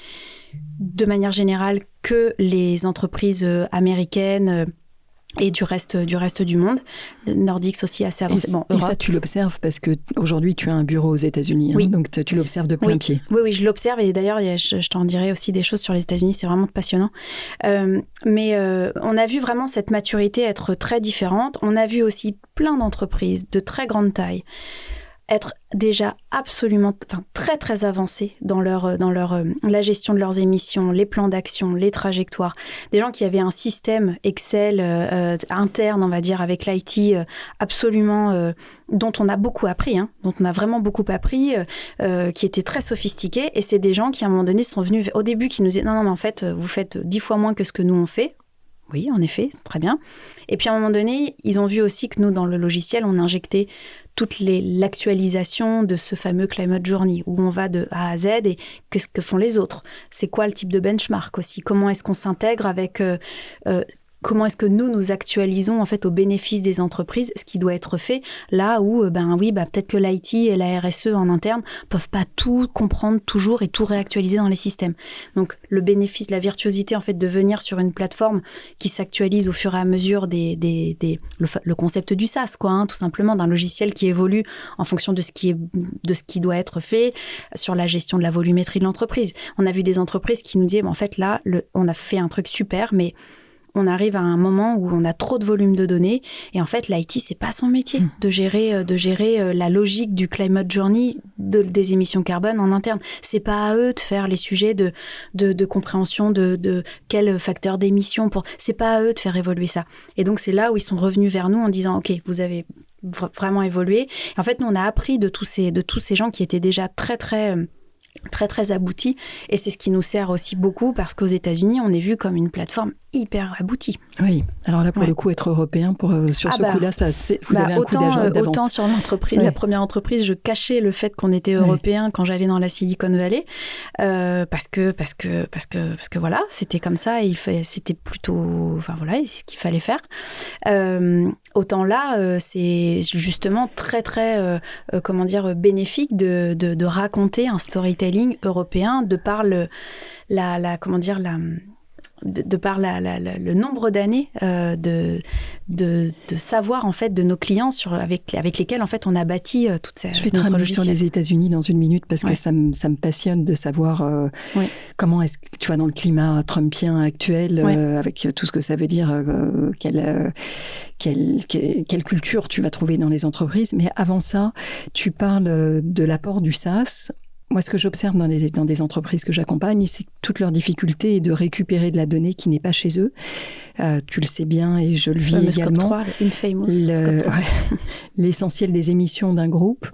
de manière générale que les entreprises américaines et du reste du monde. Nordiques aussi assez avancé. Et ça, tu l'observes parce qu'aujourd'hui, tu as un bureau aux États-Unis. Hein, donc, tu l'observes de plein pied. Oui, je l'observe. Et d'ailleurs, je t'en dirai aussi des choses sur les États-Unis. C'est vraiment passionnant. Mais on a vu vraiment cette maturité être très différente. On a vu aussi plein d'entreprises de très grande taille être déjà absolument, très très avancés dans la gestion de leurs émissions, les plans d'action, les trajectoires. Des gens qui avaient un système Excel interne, on va dire, avec l'IT absolument, dont on a beaucoup appris, dont on a vraiment beaucoup appris, qui était très sophistiqué. Et c'est des gens qui, à un moment donné, sont venus au début, qui nous disaient non, mais en fait, vous faites 10 fois moins que ce que nous on fait. Oui, en effet, très bien. Et puis à un moment donné, ils ont vu aussi que nous, dans le logiciel, on injectait toute l'actualisation de ce fameux Climate Journey, où on va de A à Z, et qu'est-ce que font les autres? C'est quoi le type de benchmark aussi? Comment est-ce qu'on s'intègre avec... comment est-ce que nous actualisons en fait au bénéfice des entreprises ce qui doit être fait là où peut-être que l'IT et la RSE en interne peuvent pas tout comprendre toujours et tout réactualiser dans les systèmes. Donc le bénéfice, la virtuosité en fait de venir sur une plateforme qui s'actualise au fur et à mesure le concept du SaaS tout simplement, d'un logiciel qui évolue en fonction de ce qui doit être fait sur la gestion de la volumétrie de l'entreprise. On a vu des entreprises qui nous disaient en fait là on a fait un truc super, mais on arrive à un moment où on a trop de volume de données et en fait l'IT c'est pas son métier de gérer la logique du climate journey des émissions carbone en interne. C'est pas à eux de faire les sujets de compréhension de quel facteur d'émission c'est pas à eux de faire évoluer ça. Et donc c'est là où ils sont revenus vers nous en disant ok, vous avez vraiment évolué. Et en fait nous on a appris de tous ces gens qui étaient déjà très aboutis, et c'est ce qui nous sert aussi beaucoup parce qu'aux États-Unis on est vu comme une plateforme hyper aboutie. Oui, alors là pour le coup être européen sur ce coup-là, vous avez un coup d'avance. Autant sur l'entreprise, la première entreprise, je cachais le fait qu'on était européen quand j'allais dans la Silicon Valley parce que voilà, c'était comme ça et c'était plutôt, enfin voilà, ce qu'il fallait faire. Autant là, c'est justement très bénéfique de raconter un storytelling européen de par le nombre d'années de savoir en fait de nos clients avec lesquels en fait on a bâti toute cette. Je vais te ramener sur les États-Unis dans une minute parce que ça me passionne de savoir comment est-ce que tu vois dans le climat trumpien actuel avec tout ce que ça veut dire, quelle culture tu vas trouver dans les entreprises. Mais avant ça, tu parles de l'apport du SaaS. Moi, ce que j'observe dans des entreprises que j'accompagne, c'est que toute leur difficulté est de récupérer de la donnée qui n'est pas chez eux. Tu le sais bien et je le vis également. Scope 3, Infamous. L'essentiel des émissions d'un groupe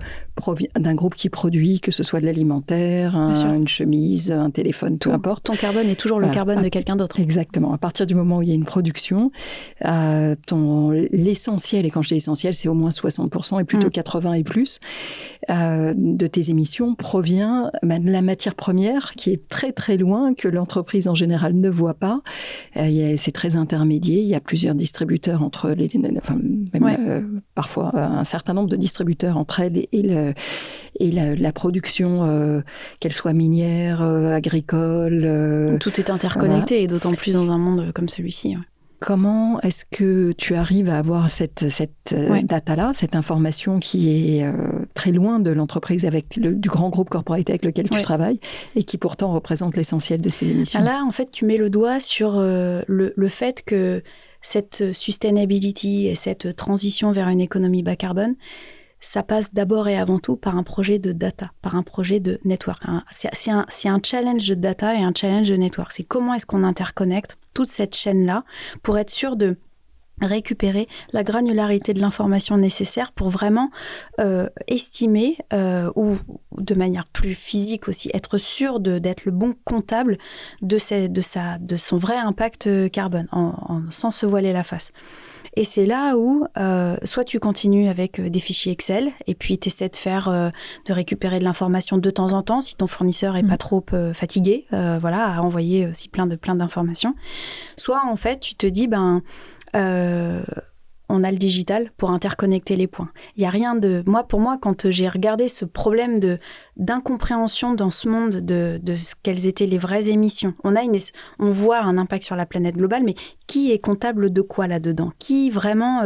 qui produit, que ce soit de l'alimentaire, une chemise, un téléphone, peu importe. Ton carbone est toujours le carbone de quelqu'un d'autre. Exactement. À partir du moment où il y a une production, l'essentiel, et quand je dis essentiel, c'est au moins 60% et plutôt 80% et plus, de tes émissions provient de la matière première qui est très très loin, que l'entreprise en général ne voit pas. C'est très intermédié. Il y a plusieurs distributeurs entre parfois un certain nombre de distributeurs entre elles et la production, qu'elle soit minière, agricole. Tout est interconnecté et d'autant plus dans un monde comme celui-ci. Comment est-ce que tu arrives à avoir cette data-là, cette information qui est très loin de l'entreprise, du grand groupe corporate avec lequel tu travailles et qui pourtant représente l'essentiel de ces émissions? Là, en fait, tu mets le doigt sur le fait que cette sustainability et cette transition vers une économie bas carbone, ça passe d'abord et avant tout par un projet de data, par un projet de network. C'est un challenge de data et un challenge de network. C'est comment est-ce qu'on interconnecte toute cette chaîne-là pour être sûr de récupérer la granularité de l'information nécessaire pour vraiment estimer ou de manière plus physique aussi, être sûr d'être le bon comptable de son vrai impact carbone sans se voiler la face. Et c'est là où soit tu continues avec des fichiers Excel et puis tu essaies de récupérer de l'information de temps en temps si ton fournisseur est pas trop fatigué, à envoyer aussi plein d'informations. Soit en fait tu te dis on a le digital pour interconnecter les points. Il y a rien de pour moi quand j'ai regardé ce problème d'incompréhension dans ce monde de quelles étaient les vraies émissions. On voit un impact sur la planète globale, mais qui est comptable de quoi là-dedans? Qui vraiment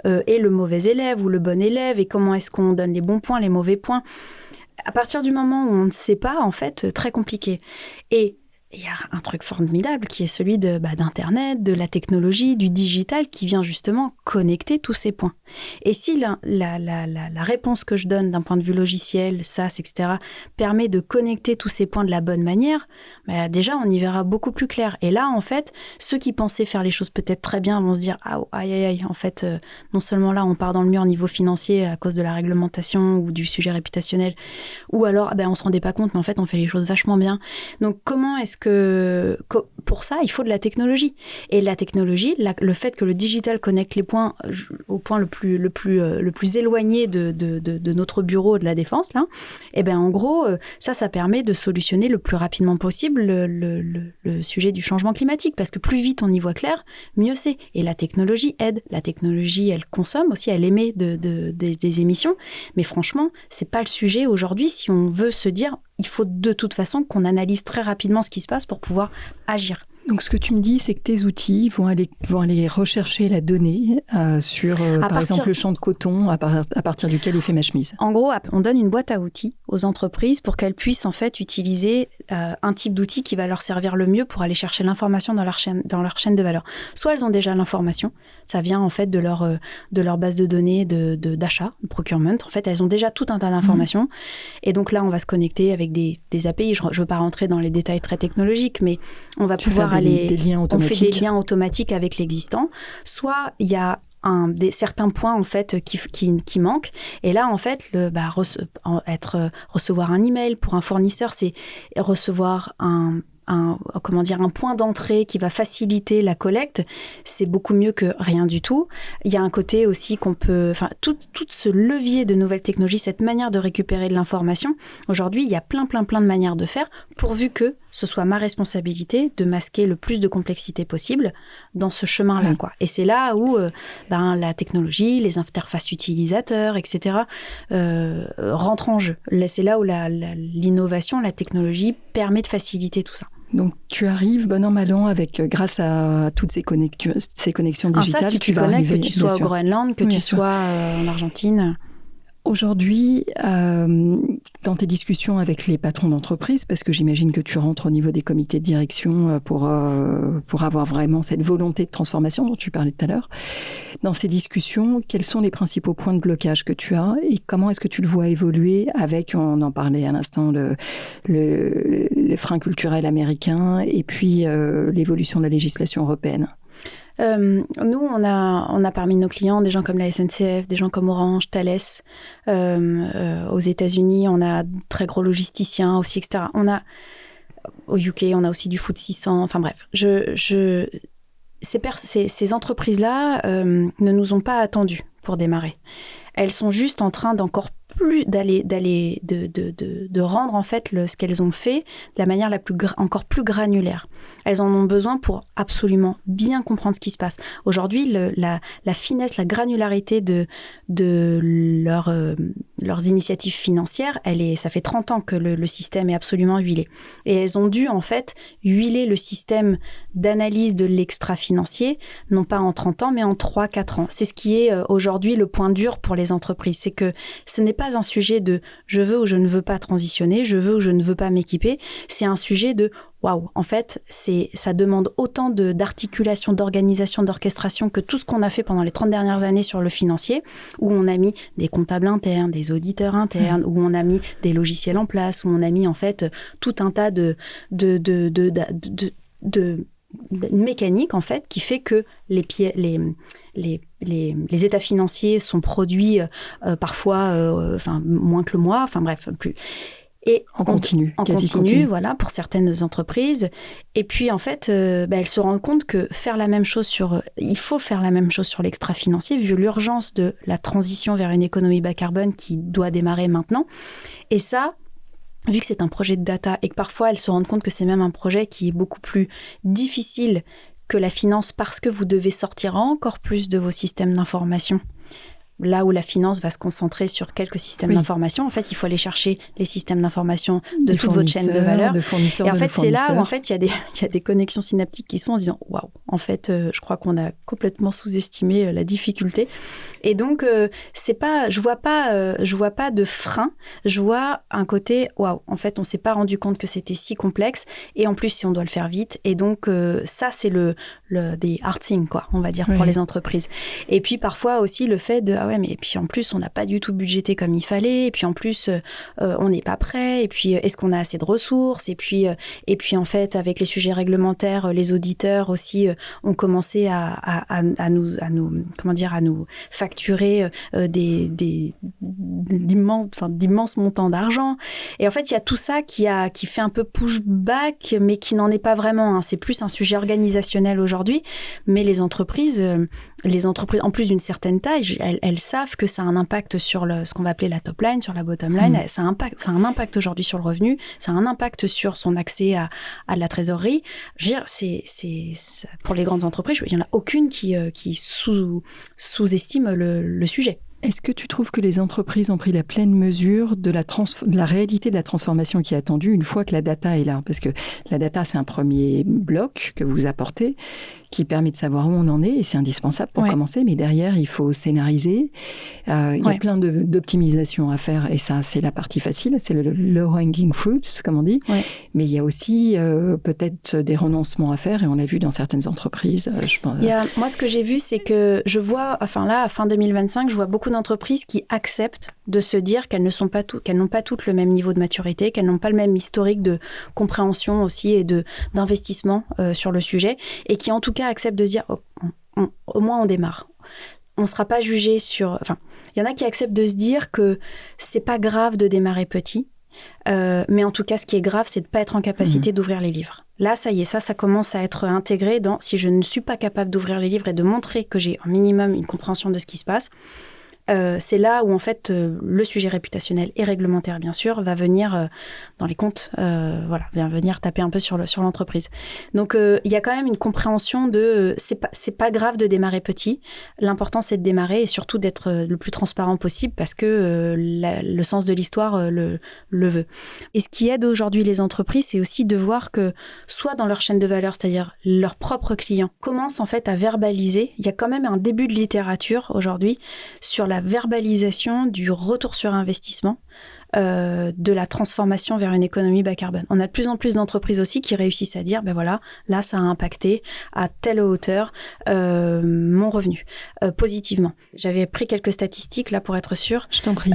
est le mauvais élève ou le bon élève et comment est-ce qu'on donne les bons points, les mauvais points? À partir du moment où on ne sait pas, en fait, très compliqué. Et il y a un truc formidable qui est celui d'Internet, de la technologie, du digital qui vient justement connecter tous ces points. Et si la réponse que je donne d'un point de vue logiciel, SaaS, etc., permet de connecter tous ces points de la bonne manière, déjà on y verra beaucoup plus clair. Et là, en fait, ceux qui pensaient faire les choses peut-être très bien vont se dire « Ah, aïe, en fait, non seulement là on part dans le mur au niveau financier à cause de la réglementation ou du sujet réputationnel, ou alors on se rendait pas compte, mais en fait on fait les choses vachement bien. » Donc comment est-ce que pour ça, il faut de la technologie. Et la technologie, le fait que le digital connecte les points au point le plus éloigné de notre bureau de la Défense, là, en gros, ça permet de solutionner le plus rapidement possible le sujet du changement climatique. Parce que plus vite on y voit clair, mieux c'est. Et la technologie aide. La technologie, elle consomme aussi, elle émet des émissions. Mais franchement, c'est pas le sujet aujourd'hui si on veut se dire il faut de toute façon qu'on analyse très rapidement ce qui se passe pour pouvoir agir. Donc, ce que tu me dis, c'est que tes outils vont aller rechercher la donnée sur, par exemple, le champ de coton à partir duquel est fait ma chemise. En gros, on donne une boîte à outils aux entreprises pour qu'elles puissent en fait utiliser un type d'outil qui va leur servir le mieux pour aller chercher l'information dans leur chaîne de valeur. Soit elles ont déjà l'information, ça vient en fait de leur base de données d'achat, de procurement. En fait, elles ont déjà tout un tas d'informations. Et donc là, on va se connecter avec des API. Je ne veux pas rentrer dans les détails très technologiques, mais on va pouvoir des liens automatiques. On fait des liens automatiques avec l'existant. Soit il y a certains points en fait qui manquent, et là en fait recevoir un email pour un fournisseur, c'est recevoir un point d'entrée qui va faciliter la collecte, c'est beaucoup mieux que rien du tout. Il y a un côté aussi qu'on peut... Enfin, tout ce levier de nouvelles technologies, cette manière de récupérer de l'information, aujourd'hui, il y a plein de manières de faire, pourvu que ce soit ma responsabilité de masquer le plus de complexité possible dans ce chemin-là, quoi. Et c'est là où la technologie, les interfaces utilisateurs, etc., rentrent en jeu. Là, c'est là où l'innovation, la technologie permet de faciliter tout ça. Donc, tu arrives, bon an, mal an, grâce à toutes ces connexions digitales. Ça, si tu connectes, que tu sois au Groenland, que tu sois en Argentine. Aujourd'hui, dans tes discussions avec les patrons d'entreprise, parce que j'imagine que tu rentres au niveau des comités de direction pour avoir vraiment cette volonté de transformation dont tu parlais tout à l'heure, dans ces discussions, quels sont les principaux points de blocage que tu as et comment est-ce que tu le vois évoluer avec, on en parlait à l'instant, le frein culturel américain et puis l'évolution de la législation européenne? Nous, on a parmi nos clients des gens comme la SNCF, des gens comme Orange, Thales. Aux États-Unis, on a de très gros logisticiens aussi, etc. Au UK, on a aussi du Food 600. Enfin bref, ces entreprises-là ne nous ont pas attendus pour démarrer. Elles sont juste en train d'encore plus de rendre en fait ce qu'elles ont fait de la manière encore plus granulaire. Elles en ont besoin pour absolument bien comprendre ce qui se passe. Aujourd'hui, la finesse, la granularité de leurs initiatives financières, ça fait 30 ans que le système est absolument huilé. Et elles ont dû en fait huiler le système d'analyse de l'extra-financier, non pas en 30 ans, mais en 3-4 ans. C'est ce qui est aujourd'hui le point dur pour les entreprises. C'est que ce n'est pas un sujet de « je veux ou je ne veux pas transitionner, je veux ou je ne veux pas m'équiper ». C'est un sujet de « waouh, en fait, ça demande autant d'articulation, d'organisation, d'orchestration que tout ce qu'on a fait pendant les 30 dernières années sur le financier, où on a mis des comptables internes, des auditeurs internes, où on a mis des logiciels en place, où on a mis en fait tout un tas de mécanique en fait qui fait que les états financiers sont produits parfois moins que le mois, enfin bref, plus. Et en continu, voilà, pour certaines entreprises. Et puis, en fait, elles se rendent compte que il faut faire la même chose sur l'extra-financier, vu l'urgence de la transition vers une économie bas carbone qui doit démarrer maintenant. Et ça, vu que c'est un projet de data et que parfois, elles se rendent compte que c'est même un projet qui est beaucoup plus difficile que la finance parce que vous devez sortir encore plus de vos systèmes d'information. Là où la finance va se concentrer sur quelques systèmes d'information, en fait, il faut aller chercher les systèmes d'information de toute votre chaîne de valeur. Et en fait, c'est là où en fait, il y a des connexions synaptiques qui se font en disant « Waouh, en fait, je crois qu'on a complètement sous-estimé la difficulté. » Et donc, je vois pas de frein. Je vois un côté « Waouh, en fait, on s'est pas rendu compte que c'était si complexe. Et en plus, si on doit le faire vite. » Et donc, ça, c'est des hard things, quoi, on va dire, pour les entreprises. Et puis, parfois aussi, le fait de ouais, mais puis en plus, on n'a pas du tout budgété comme il fallait. Et puis en plus, on n'est pas prêt. Et puis, est-ce qu'on a assez de ressources ? Et puis en fait, avec les sujets réglementaires, les auditeurs aussi ont commencé à nous facturer d'immenses montants d'argent. Et en fait, il y a tout ça qui fait un peu pushback, mais qui n'en est pas vraiment. Hein. C'est plus un sujet organisationnel aujourd'hui. Mais les entreprises, en plus d'une certaine taille, elles savent que ça a un impact sur ce qu'on va appeler la top line, sur la bottom line. Ça a un impact aujourd'hui sur le revenu, ça a un impact sur son accès à la trésorerie. Je veux dire, c'est pour les grandes entreprises, il n'y en a aucune qui sous-estime le sujet. Est-ce que tu trouves que les entreprises ont pris la pleine mesure de la réalité de la transformation qui est attendue une fois que la data est là? Parce que la data, c'est un premier bloc que vous apportez qui permet de savoir où on en est et c'est indispensable pour commencer. Mais derrière, il faut scénariser. Il y a plein d'optimisations à faire et ça, c'est la partie facile. C'est le low-hanging fruits, comme on dit. Mais il y a aussi peut-être des renoncements à faire et on l'a vu dans certaines entreprises. Je pense. Moi, ce que j'ai vu, c'est que je vois, à fin 2025, je vois beaucoup d'entreprises qui acceptent de se dire qu'elles n'ont pas toutes le même niveau de maturité, qu'elles n'ont pas le même historique de compréhension aussi et d'investissement sur le sujet et qui en tout cas acceptent de se dire au moins on démarre. On ne sera pas jugé sur... Enfin, il y en a qui acceptent de se dire que c'est pas grave de démarrer petit, mais en tout cas, ce qui est grave, c'est de ne pas être en capacité d'ouvrir les livres. Là, ça y est, ça commence à être intégré dans si je ne suis pas capable d'ouvrir les livres et de montrer que j'ai un minimum une compréhension de ce qui se passe. C'est là où en fait le sujet réputationnel et réglementaire bien sûr va venir dans les comptes, va venir taper un peu sur l'entreprise. Donc il y a quand même une compréhension de c'est pas grave de démarrer petit. L'important c'est de démarrer et surtout d'être le plus transparent possible parce que le sens de l'histoire le veut. Et ce qui aide aujourd'hui les entreprises, c'est aussi de voir que soit dans leur chaîne de valeur, c'est-à-dire leurs propres clients, commencent en fait à verbaliser. Il y a quand même un début de littérature aujourd'hui sur la verbalisation du retour sur investissement, de la transformation vers une économie bas carbone. On a de plus en plus d'entreprises aussi qui réussissent à dire, ben voilà, là ça a impacté à telle hauteur mon revenu, positivement. J'avais pris quelques statistiques là pour être sûre. Je t'en prie.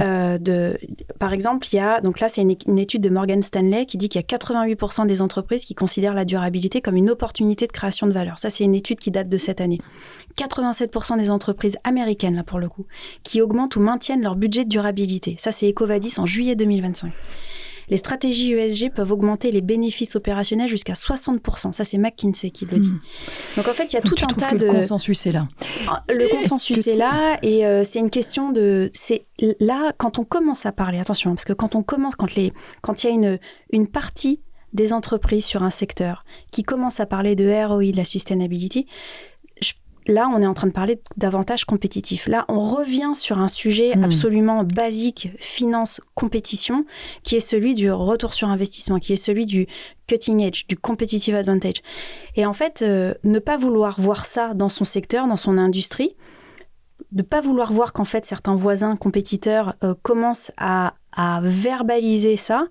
Par exemple, donc là c'est une étude de Morgan Stanley qui dit qu'il y a 88% des entreprises qui considèrent la durabilité comme une opportunité de création de valeur. Ça c'est une étude qui date de cette année. 87% des entreprises américaines, là pour le coup, qui augmentent ou maintiennent leur budget de durabilité. Ça, c'est EcoVadis en juillet 2025. Les stratégies ESG peuvent augmenter les bénéfices opérationnels jusqu'à 60%. Ça, c'est McKinsey qui le dit. Donc, en fait, il y a tout un tas de... Le consensus est là. Le consensus est là et c'est une question de... C'est là, quand on commence à parler, attention, parce que quand il y a une partie des entreprises sur un secteur qui commence à parler de ROI, de la sustainability... Là, on est en train de parler d'avantages compétitifs. Là, on revient sur un sujet absolument basique, finance, compétition, qui est celui du retour sur investissement, qui est celui du cutting edge, du competitive advantage. Et en fait, ne pas vouloir voir ça dans son secteur, dans son industrie, de ne pas vouloir voir qu'en fait, certains voisins, compétiteurs commencent à verbaliser ça,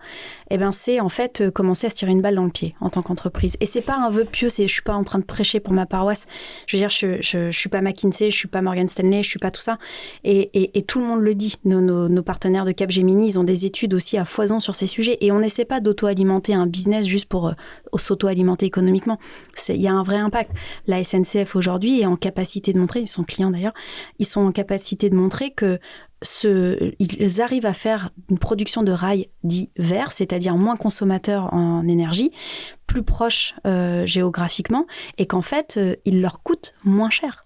eh ben c'est en fait commencer à se tirer une balle dans le pied en tant qu'entreprise. Et c'est pas un vœu pieux, je suis pas en train de prêcher pour ma paroisse. Je veux dire, je suis pas McKinsey, je suis pas Morgan Stanley, je suis pas tout ça. Et tout le monde le dit. Nos partenaires de Capgemini, ils ont des études aussi à foison sur ces sujets. Et on n'essaie pas d'auto-alimenter un business juste pour s'auto-alimenter économiquement. Il y a un vrai impact. La SNCF aujourd'hui est en capacité de montrer, ils sont clients d'ailleurs, ils sont en capacité de montrer que ils arrivent à faire une production de rails dit vert, c'est-à-dire moins consommateur en énergie, plus proche géographiquement, et qu'en fait, il leur coûte moins cher.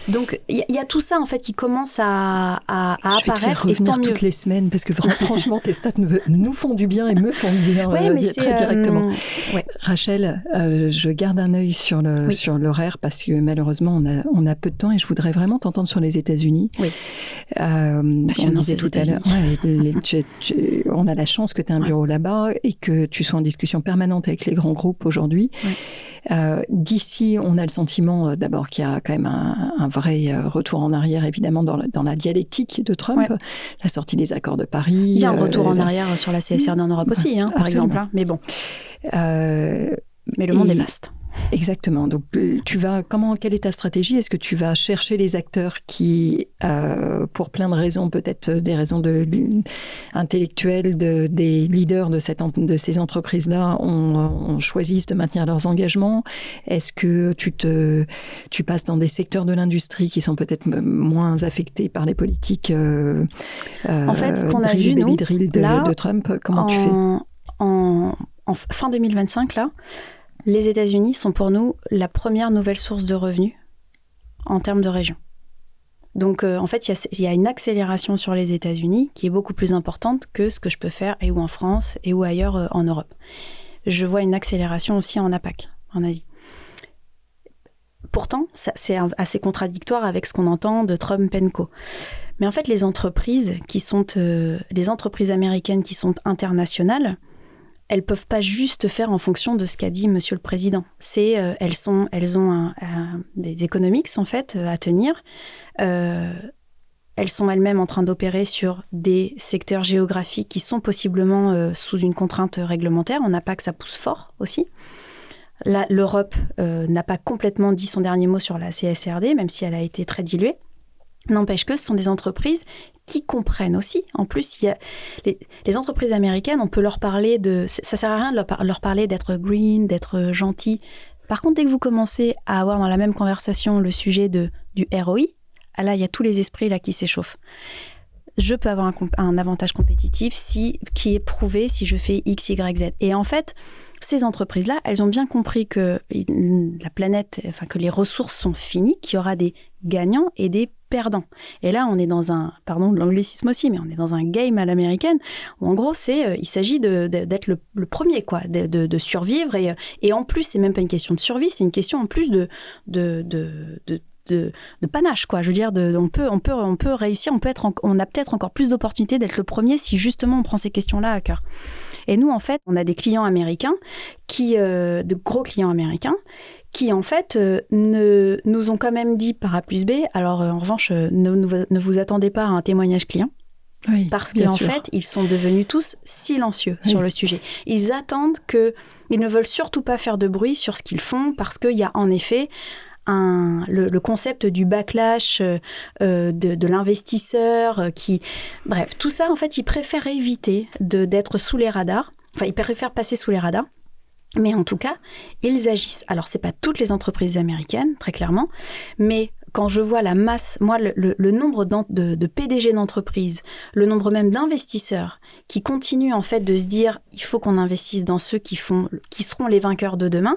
Donc, il y a tout ça, en fait, qui commence à apparaître. Je vais te faire revenir toutes les semaines, parce que franchement, tes stats nous font du bien et me font du bien très directement. Rachel, je garde un œil sur l'horaire, parce que malheureusement, on a peu de temps, et je voudrais vraiment t'entendre sur les États-Unis. Oui. On disait tout à l'heure, on a la chance que tu aies un bureau là-bas, et que tu sois en discussion permanente avec les grands groupes aujourd'hui. D'ici, on a le sentiment d'abord qu'il y a quand même un vrai retour en arrière, évidemment, dans la dialectique de Trump, la sortie des accords de Paris. Il y a un retour en arrière sur la CSRD en Europe aussi, par exemple. Mais bon. Mais le monde est vaste. Exactement. Donc, quelle est ta stratégie? Est-ce que tu vas chercher les acteurs qui, pour plein de raisons, peut-être des raisons intellectuelles, des leaders de ces entreprises-là, choisissent de maintenir leurs engagements? Est-ce que tu passes dans des secteurs de l'industrie qui sont peut-être moins affectés par les politiques en fait, ce qu'on a vu, nous, de Trump? Comment tu fais? En fin 2025, là, les États-Unis sont pour nous la première nouvelle source de revenus en termes de région. Donc, en fait, il y a une accélération sur les États-Unis qui est beaucoup plus importante que ce que je peux faire et ou en France et ou ailleurs en Europe. Je vois une accélération aussi en APAC, en Asie. Pourtant, c'est assez contradictoire avec ce qu'on entend de Trump & Co. Mais en fait, les entreprises américaines qui sont internationales, elles peuvent pas juste faire en fonction de ce qu'a dit Monsieur le Président. Elles ont des economics en fait à tenir. Elles sont elles-mêmes en train d'opérer sur des secteurs géographiques qui sont possiblement sous une contrainte réglementaire. On n'a pas que ça pousse fort aussi. Là, l'Europe n'a pas complètement dit son dernier mot sur la CSRD, même si elle a été très diluée. N'empêche que ce sont des entreprises qui comprennent aussi. En plus, il y a les entreprises américaines, on peut leur parler ça sert à rien de leur parler d'être green, d'être gentil. Par contre, dès que vous commencez à avoir dans la même conversation le sujet du ROI, là, il y a tous les esprits là qui s'échauffent. Je peux avoir un avantage compétitif qui est prouvé si je fais X, Y, Z. Et en fait, ces entreprises-là, elles ont bien compris que la planète, enfin que les ressources sont finies, qu'il y aura des gagnants et des perdants. Et là, on est dans pardon de l'anglicisme aussi, mais on est dans un game à l'américaine où en gros, il s'agit d'être le premier, quoi, de survivre. Et en plus, c'est même pas une question de survie, c'est une question en plus de panache, quoi. Je veux dire, on peut réussir, on a peut-être encore plus d'opportunités d'être le premier si justement on prend ces questions-là à cœur. Et nous, en fait, on a des clients américains de gros clients américains qui, en fait, nous ont quand même dit par A plus B, alors en revanche, ne vous attendez pas à un témoignage client. Oui, parce qu'en fait, ils sont devenus tous silencieux sur le sujet. Ils attendent ils ne veulent surtout pas faire de bruit sur ce qu'ils font parce qu'il y a en effet le concept du backlash de l'investisseur bref, tout ça, en fait, ils préfèrent éviter d'être sous les radars. Enfin, ils préfèrent passer sous les radars. Mais en tout cas, ils agissent. Alors, c'est pas toutes les entreprises américaines, très clairement, mais quand je vois la masse, moi, le nombre de PDG d'entreprises, le nombre même d'investisseurs qui continuent, en fait, de se dire il faut qu'on investisse dans ceux qui seront les vainqueurs de demain.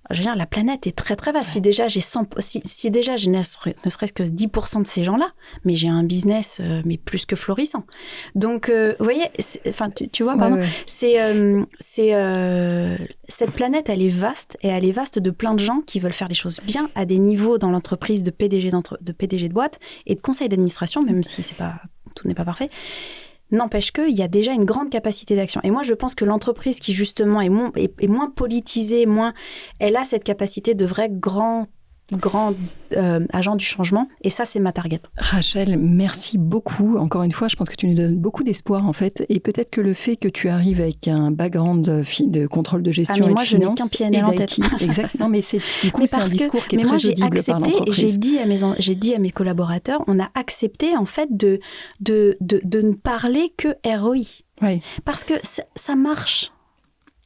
Je veux dire, la planète est très très vaste. Si déjà j'ai ne serait-ce que 10% de ces gens-là, mais j'ai un business mais plus que florissant. Donc, vous voyez, tu vois, pardon, cette planète, elle est vaste et elle est vaste de plein de gens qui veulent faire les choses bien à des niveaux dans l'entreprise de PDG de boîte et de conseil d'administration, même si tout n'est pas parfait. N'empêche qu'il y a déjà une grande capacité d'action. Et moi, je pense que l'entreprise qui, justement, est moins politisée, elle a cette capacité de vrai grand agent du changement. Et ça, c'est ma target. Rachel, merci beaucoup. Encore une fois, je pense que tu nous donnes beaucoup d'espoir, en fait. Et peut-être que le fait que tu arrives avec un background de contrôle de gestion et de finance... je n'ai qu'un PNL en tête. Exactement, mais c'est un discours qui est très audible par l'entreprise. Et j'ai dit à mes collaborateurs, on a accepté, en fait, de ne parler que ROI. Oui. Parce que ça marche.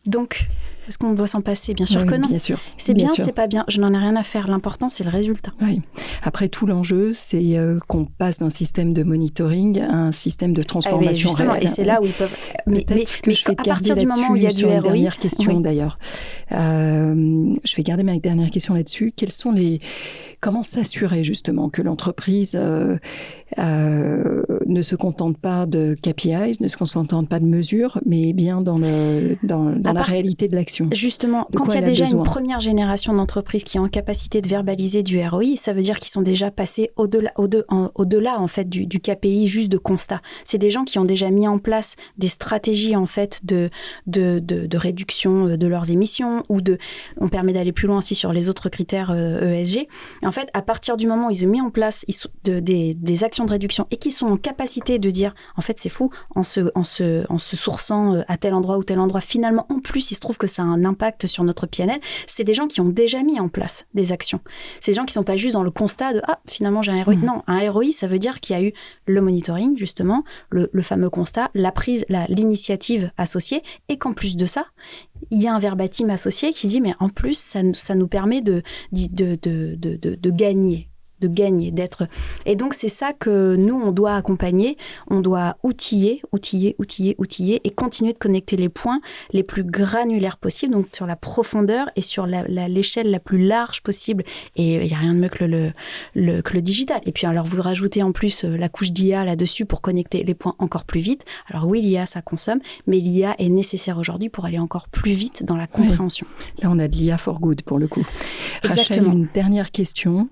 Donc... Est-ce qu'on doit s'en passer? Bien sûr que non. Bien sûr. C'est bien, c'est pas bien. Je n'en ai rien à faire. L'important, c'est le résultat. Oui. Après, tout l'enjeu, c'est qu'on passe d'un système de monitoring à un système de transformation réelle. Et c'est là où ils peuvent... Mais je vais à partir du moment où il y a du ROI... Dernière question, d'ailleurs. Je vais garder ma dernière question là-dessus. Comment s'assurer, justement, que l'entreprise ne se contente pas de KPIs, ne se contente pas de mesures, mais bien dans la réalité de l'action? Justement, quand il y a déjà une première génération d'entreprises qui est en capacité de verbaliser du ROI, ça veut dire qu'ils sont déjà passés au-delà en fait, du KPI juste de constat. C'est des gens qui ont déjà mis en place des stratégies en fait, de réduction de leurs émissions on permet d'aller plus loin aussi sur les autres critères ESG. En fait, à partir du moment où ils ont mis en place des actions de réduction et qu'ils sont en capacité de dire, en fait, c'est fou, en se sourçant à tel endroit ou tel endroit, finalement, en plus, il se trouve que ça a un impact sur notre PNL, c'est des gens qui ont déjà mis en place des actions. C'est des gens qui ne sont pas juste dans le constat de « Ah, finalement, j'ai un ROI ». Non, un ROI, ça veut dire qu'il y a eu le monitoring, justement, le fameux constat, l'initiative associée, et qu'en plus de ça, il y a un verbatim associé qui dit « Mais en plus, ça nous permet de gagner ». D'être. Et donc, c'est ça que nous, on doit accompagner. On doit outiller et continuer de connecter les points les plus granulaires possibles, donc sur la profondeur et sur l'échelle la plus large possible. Et il n'y a rien de mieux que le digital. Et puis, alors, vous rajoutez en plus la couche d'IA là-dessus pour connecter les points encore plus vite. Alors oui, l'IA, ça consomme, mais l'IA est nécessaire aujourd'hui pour aller encore plus vite dans la compréhension. Oui. Là, on a de l'IA for good, pour le coup. Exactement. Rachel, une dernière question.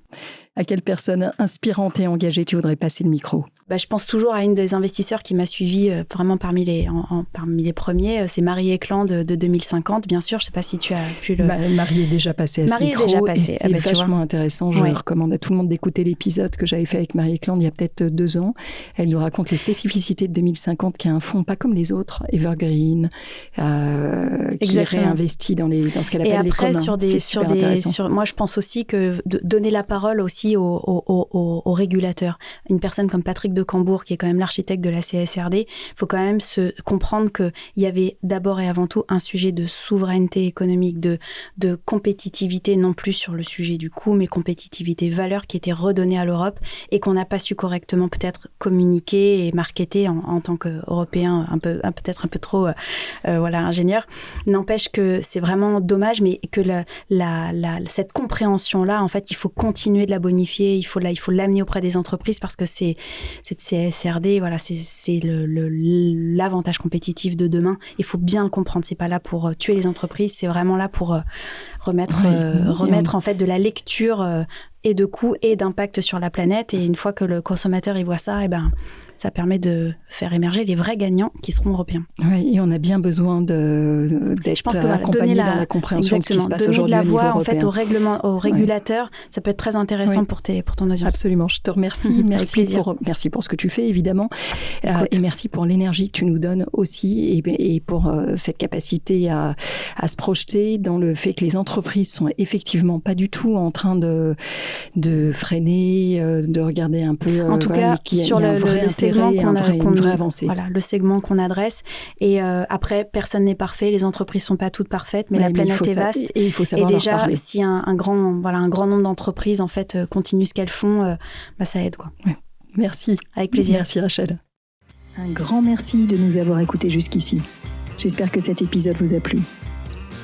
À quelle personne inspirante et engagée tu voudrais passer le micro? je pense toujours à une des investisseurs qui m'a suivi vraiment parmi les premiers. C'est Marie Eklund de 2050, bien sûr. Je ne sais pas si tu as pu le... Marie est déjà passée à ce micro. Marie est déjà passée. C'est vachement intéressant. Je recommande à tout le monde d'écouter l'épisode que j'avais fait avec Marie Eklund il y a peut-être 2 ans. Elle nous raconte les spécificités de 2050, qui est un fonds pas comme les autres, Evergreen, qui réinvestit dans ce qu'elle appelle les communs. Moi, je pense aussi que donner la parole aussi aux régulateurs. Une personne comme Patrick de Cambourg, qui est quand même l'architecte de la CSRD, il faut quand même se comprendre qu'il y avait d'abord et avant tout un sujet de souveraineté économique, de compétitivité, non plus sur le sujet du coût, mais compétitivité, valeur qui était redonnée à l'Europe et qu'on n'a pas su correctement peut-être communiquer et marketer en tant qu'Européens, peut-être un peu trop ingénieurs. N'empêche que c'est vraiment dommage, mais que cette compréhension-là, en fait, il faut continuer de la bonifier, il faut l'amener auprès des entreprises parce que cette CSRD, c'est l'avantage compétitif de demain. Il faut bien le comprendre. C'est pas là pour tuer les entreprises, c'est vraiment là pour remettre en fait de la lecture et de coûts et d'impact sur la planète. Et une fois que le consommateur il voit ça, ça permet de faire émerger les vrais gagnants qui seront européens. Oui, et on a bien besoin d'être accompagné dans la compréhension de ce qui se passe aujourd'hui au niveau européen. Donner de la voix en fait, aux régulateurs, ça peut être très intéressant pour ton audience. Absolument, je te remercie. Merci pour ce que tu fais, évidemment. Et merci pour l'énergie que tu nous donnes aussi et pour cette capacité à se projeter dans le fait que les entreprises sont effectivement pas du tout en train de freiner, de regarder un peu... En tout cas, sur le segment une vraie avancée. Voilà, le segment qu'on adresse. Et après, personne n'est parfait, les entreprises sont pas toutes parfaites, mais la planète est vaste. Et il faut savoir et déjà, leur parler. Si un grand nombre d'entreprises en fait continuent ce qu'elles font, ça aide, quoi. Ouais. Merci. Avec plaisir. Merci Rachel. Un grand merci de nous avoir écoutés jusqu'ici. J'espère que cet épisode vous a plu.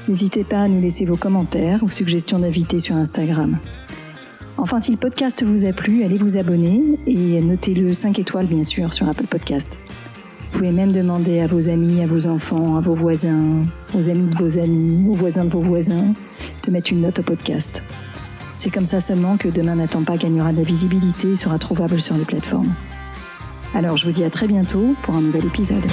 N'hésitez pas à nous laisser vos commentaires ou suggestions d'invités sur Instagram. Enfin, si le podcast vous a plu, allez vous abonner et notez-le 5 étoiles, bien sûr, sur Apple Podcast. Vous pouvez même demander à vos amis, à vos enfants, à vos voisins, aux amis de vos amis, aux voisins de vos voisins, de mettre une note au podcast. C'est comme ça seulement que Demain n'attend pas gagnera de la visibilité et sera trouvable sur les plateformes. Alors, je vous dis à très bientôt pour un nouvel épisode.